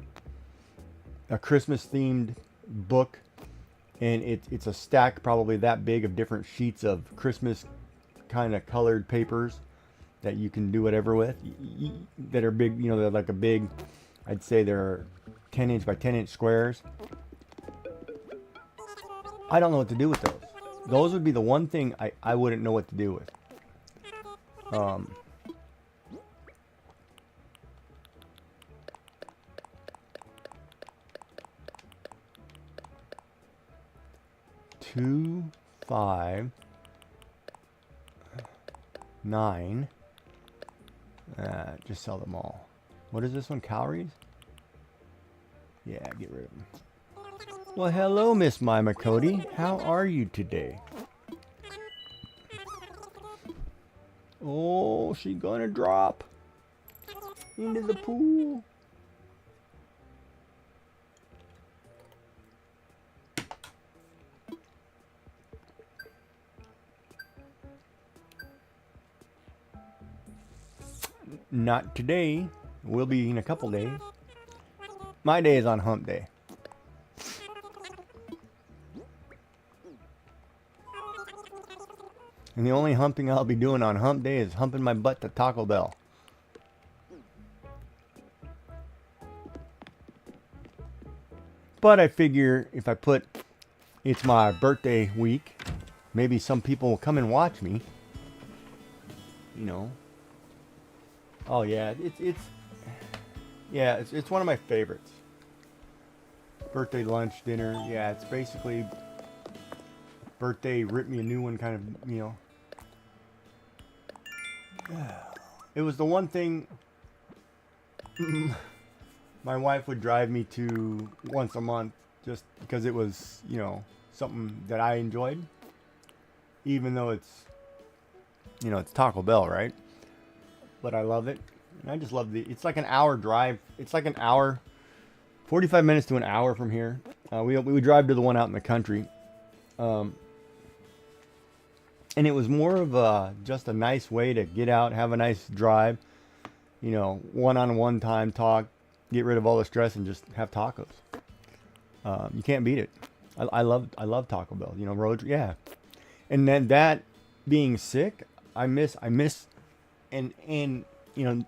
S1: Christmas themed book, and it's a stack probably that big of different sheets of Christmas kind of colored papers that you can do whatever with, that are big. You know, they're like a big, I'd say they're 10-inch by 10-inch squares. I don't know what to do with those. Those would be the one thing I wouldn't know what to do with. 2, 5, 9. Just sell them all. What is this one? Calories? Yeah, get rid of them. Well, hello, Miss Mima Cody. How are you today? Oh, she's gonna drop into the pool. Not today. Will be in a couple days. My day is on hump day. And the only humping I'll be doing on hump day is humping my butt to Taco Bell. But I figure if I put, it's my birthday week, maybe some people will come and watch me. You know. Oh yeah, it's one of my favorites. Birthday lunch, dinner. Yeah, it's basically birthday rip me a new one kind of meal. It was the one thing my wife would drive me to once a month just because it was, you know, something that I enjoyed. Even though it's, you know, it's Taco Bell, right? But I love it. And I just love it's like an hour drive. It's like an hour, 45 minutes to an hour from here. We would drive to the one out in the country. And it was more of just a nice way to get out, have a nice drive, you know, one-on-one time talk, get rid of all the stress, and just have tacos. You can't beat it. I love Taco Bell. You know, yeah. And then that being sick, I miss, and you know,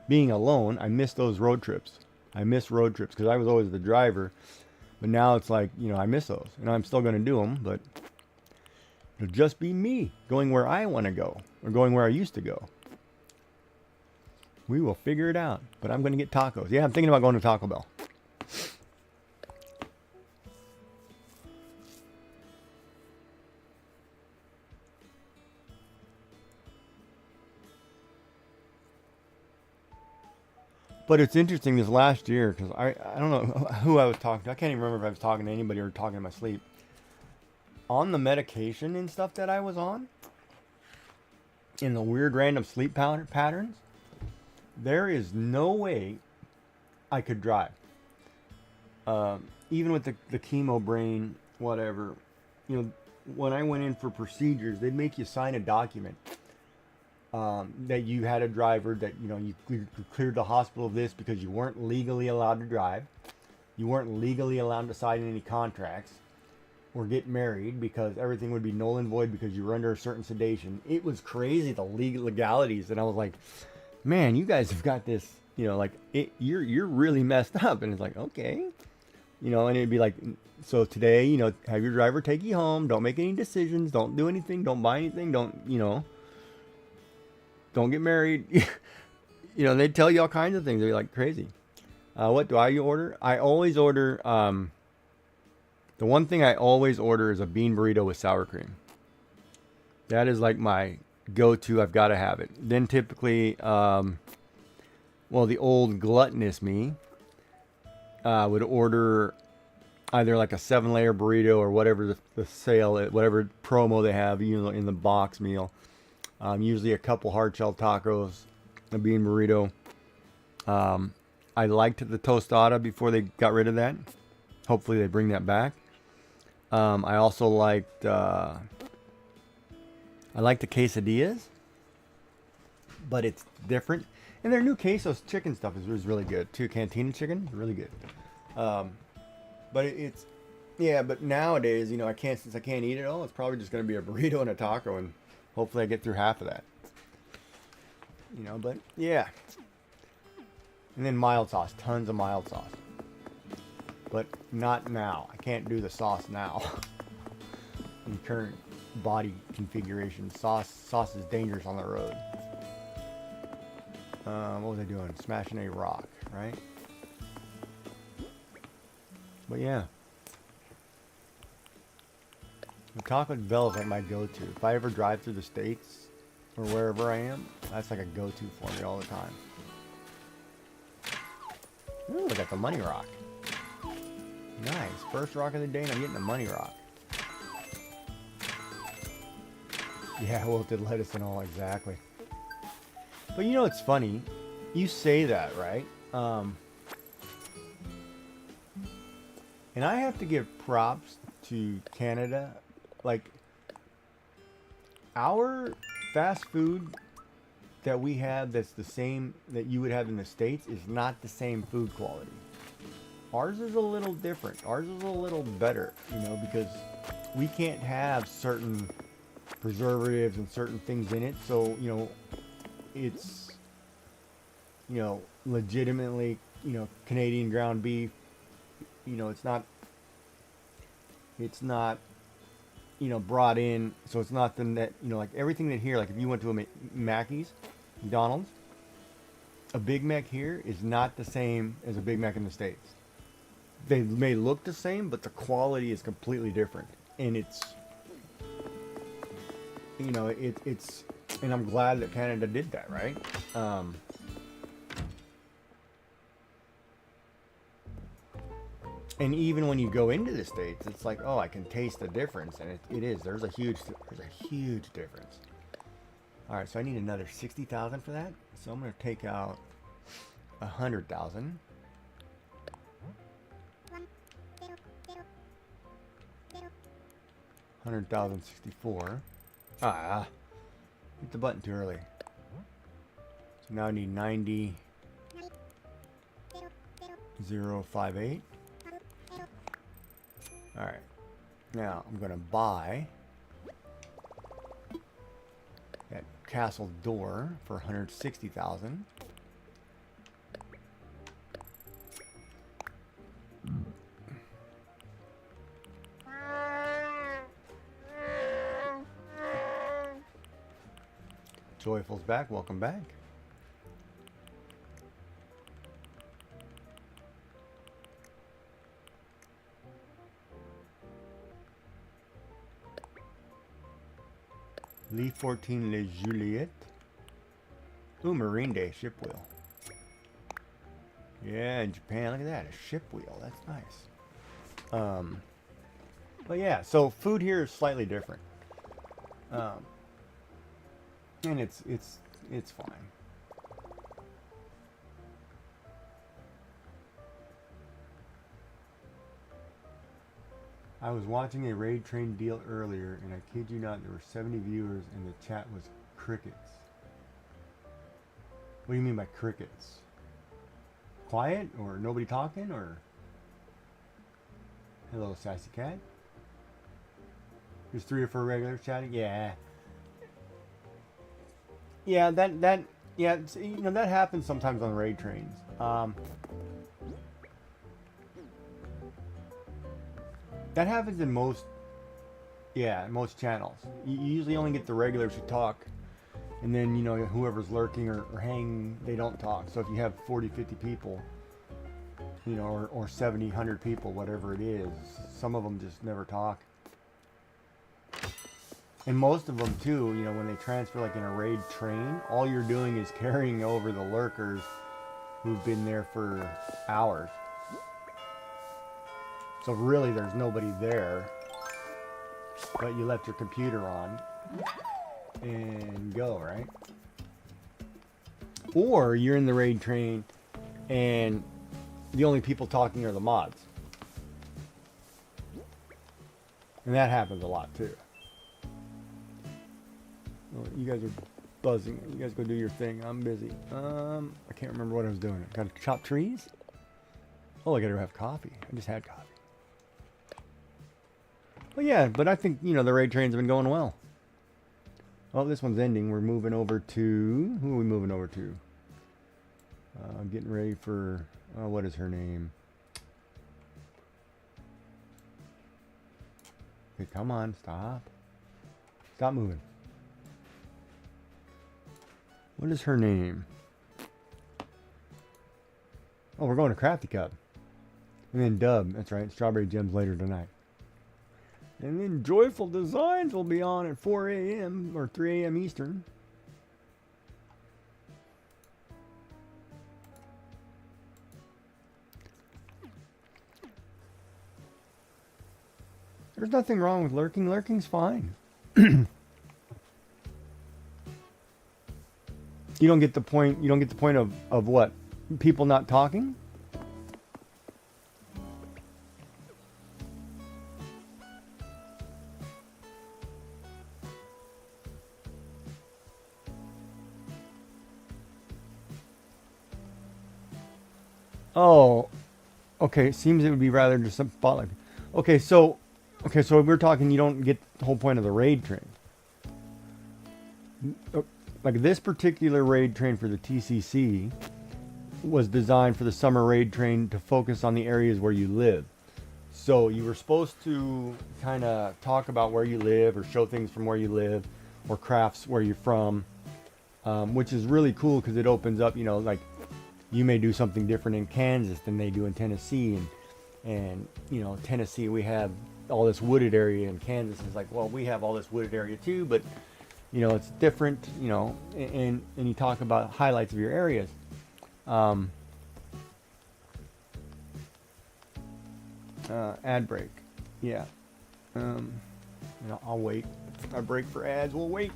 S1: being alone, I miss those road trips. I miss road trips because I was always the driver, but now it's like, you know, I miss those, and I'm still going to do them, but it'll just be me going where I want to go, or going where I used to go. We will figure it out, but I'm going to get tacos. Yeah, I'm thinking about going to Taco Bell. But it's interesting this last year, because I don't know who I was talking to. I can't even remember if I was talking to anybody or talking in my sleep. On the medication and stuff that I was on, in the weird random sleep patterns, there is no way I could drive. Even with the chemo brain, whatever. You know, when I went in for procedures, they'd make you sign a document. That you had a driver, that, you know, you cleared the hospital of this because you weren't legally allowed to drive. You weren't legally allowed to sign any contracts or get married because everything would be null and void because you were under a certain sedation. It was crazy, the legalities. And I was like, man, you guys have got this, you know, like, you're really messed up. And it's like, okay. You know, and it'd be like, so today, you know, have your driver take you home. Don't make any decisions. Don't do anything. Don't buy anything. Don't, you know, don't get married. You know, they'd tell you all kinds of things. They'd be like crazy. What do I order? I always order, the one thing I always order is a bean burrito with sour cream. That is like my go-to. I've got to have it. Then typically, well, the old gluttonous me would order either like a 7-layer burrito or whatever the sale, whatever promo they have, you know, in the box meal. Usually a couple hard shell tacos, a bean burrito. I liked the tostada before they got rid of that. Hopefully they bring that back. I also liked, I like the quesadillas, but it's different. And their new queso chicken stuff is really good too. Cantina chicken, really good. But it's, yeah. But nowadays, you know, since I can't eat it all, it's probably just gonna be a burrito and a taco, and hopefully I get through half of that. You know, but yeah. And then mild sauce, tons of mild sauce. But not now. I can't do the sauce now. In current body configuration, sauce is dangerous on the road. What was I doing? Smashing a rock, right? But yeah. The Taco Bell is like my go-to. If I ever drive through the States or wherever I am, that's like a go-to for me all the time. Ooh, I got the money rock. Nice. First rock of the day and I'm getting the money rock. Yeah, wilted lettuce and all, exactly. But you know, it's funny. You say that, right? And I have to give props to Canada. Like, our fast food that we have that's the same that you would have in the States is not the same food quality. Ours is a little different. Ours is a little better, you know, because we can't have certain preservatives and certain things in it. So, you know, it's, you know, legitimately, you know, Canadian ground beef. You know, it's not, you know, brought in. So it's not the net, you know, like everything that here, like if you went to a Mackey's, McDonald's, a Big Mac here is not the same as a Big Mac in the States. They may look the same, but the quality is completely different. And it's, you know, it's, and I'm glad that Canada did that, right? And even when you go into the States, it's like, oh, I can taste the difference, and it is. There's a huge difference. All right, so I need another 60,000 for that. So I'm going to take out 100,000. $100,064. Hit the button too early. So now I need 90,058. All right. Now I'm gonna buy that castle door for 160,000. Joyful's back. Welcome back. Lee 14 Le Juliet. Ooh, Marine Day ship wheel. Yeah, in Japan, look at that, a ship wheel. That's nice. But yeah, so food here is slightly different. And it's fine. I was watching a raid train deal earlier, and I kid you not, there were 70 viewers, and the chat was crickets. What do you mean by crickets? Quiet, or nobody talking, or? Hello, sassy cat. There's 3 or 4 regulars chatting. Yeah. Yeah, yeah, you know, that happens sometimes on raid trains. That happens in most channels. You usually only get the regulars who talk, and then, you know, whoever's lurking or hanging, they don't talk. So if you have 40, 50 people, you know, or 70, 100 people, whatever it is, some of them just never talk. And most of them too, you know, when they transfer like in a raid train, all you're doing is carrying over the lurkers who've been there for hours. So really there's nobody there, but you left your computer on and go, right? Or you're in the raid train and the only people talking are the mods. And that happens a lot too. You guys are buzzing. You guys go do your thing. I'm busy. I can't remember what I was doing. Got to chop trees? Oh, I got to have coffee. I just had coffee. Well, yeah, but I think, you know, the raid trains have been going well. Oh, this one's ending. We're moving over to... Who are we moving over to? Getting ready for... what is her name? Okay, come on. Stop. Stop moving. What is her name? Oh, we're going to Crafty Cup. And then Dub. That's right. Strawberry Gems later tonight. And then Joyful Designs will be on at 4 a.m. or 3 a.m. Eastern. There's nothing wrong with lurking. Lurking's fine. You don't get the point. You don't get the point of what? People not talking? Oh, okay. It seems it would be rather just some spotlight. Okay, so we're talking. You don't get the whole point of the raid train. Like this particular raid train for the TCC was designed for the summer raid train to focus on the areas where you live. So you were supposed to kind of talk about where you live or show things from where you live or crafts where you're from, which is really cool because it opens up, you know, like you may do something different in Kansas than they do in Tennessee. And you know, Tennessee, we have all this wooded area, and Kansas is like, well, we have all this wooded area too, but you know, it's different, you know, and you talk about highlights of your areas. Ad break. Yeah. You know, I'll wait. Our break for ads will wait.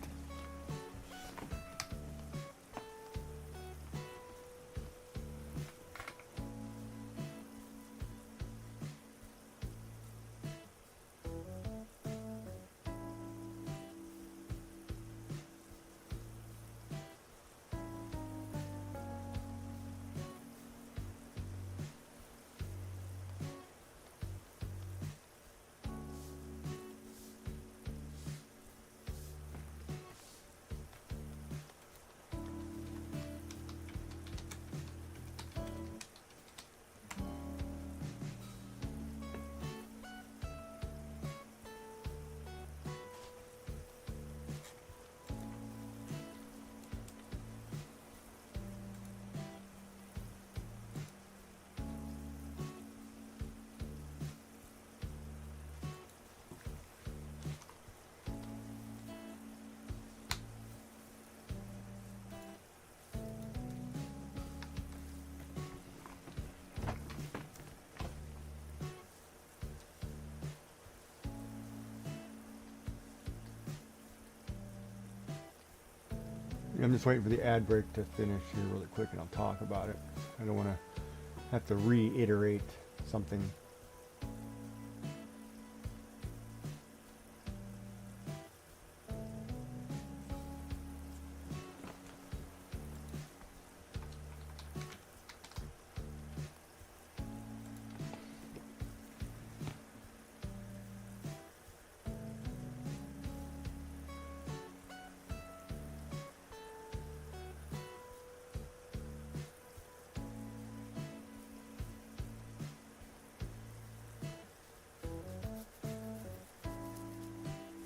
S1: I'm just waiting for the ad break to finish here really quick, and I'll talk about it. I don't want to have to reiterate something.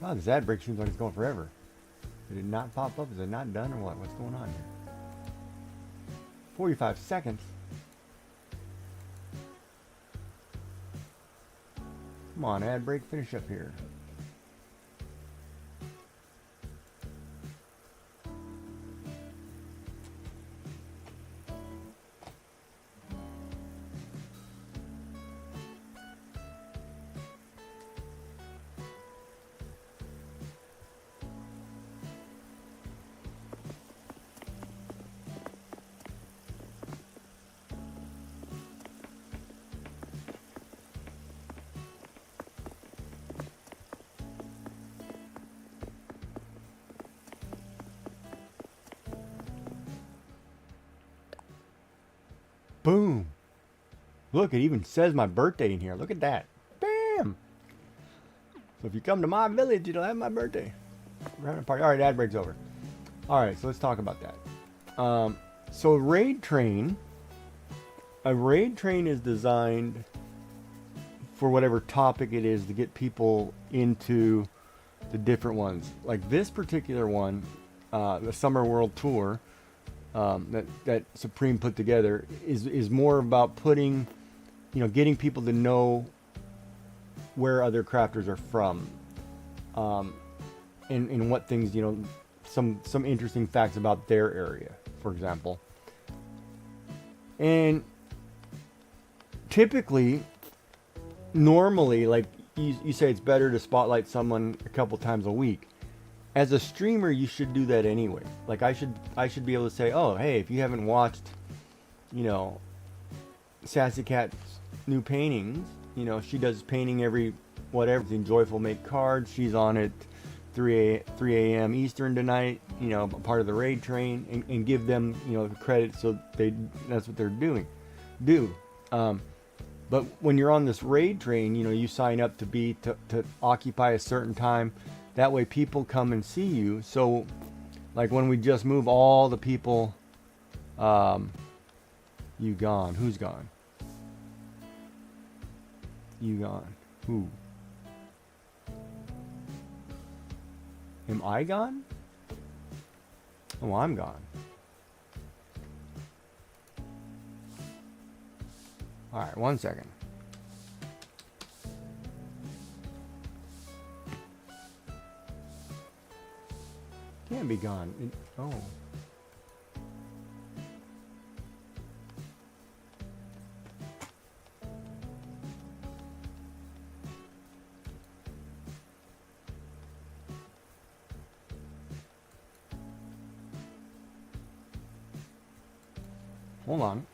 S1: Wow, this ad break seems like it's going forever. Did it not pop up? Is it not done or what? What's going on here? 45 seconds. Come on, ad break, finish up here. Boom. Look, it even says my birthday in here. Look at that. Bam. So if you come to my village, it'll have my birthday. We're having a party. All right, ad break's over. All right, so let's talk about that. So a raid train is designed for whatever topic it is to get people into the different ones. Like this particular one, the Summer World Tour that Supreme put together is more about putting, getting people to know where other crafters are from, and what things, some interesting facts about their area, for example. And typically, normally, like you say, it's better to spotlight someone a couple times a week. As a streamer, you should do that anyway. Like I should be able to say, oh, hey, if you haven't watched, Sassy Cat's new paintings, she does painting every whatever. Joyful make cards. She's on at 3 a.m. Eastern tonight. Part of the raid train, and give them the credit, so that's what they're doing. But when you're on this raid train, you sign up to occupy a certain time. That way people come and see you. So like when we just move all the people, you gone. Who's gone? You gone. Who? Am I gone? Oh, I'm gone. Alright, 1 second. Can't be gone. Oh. Hold on.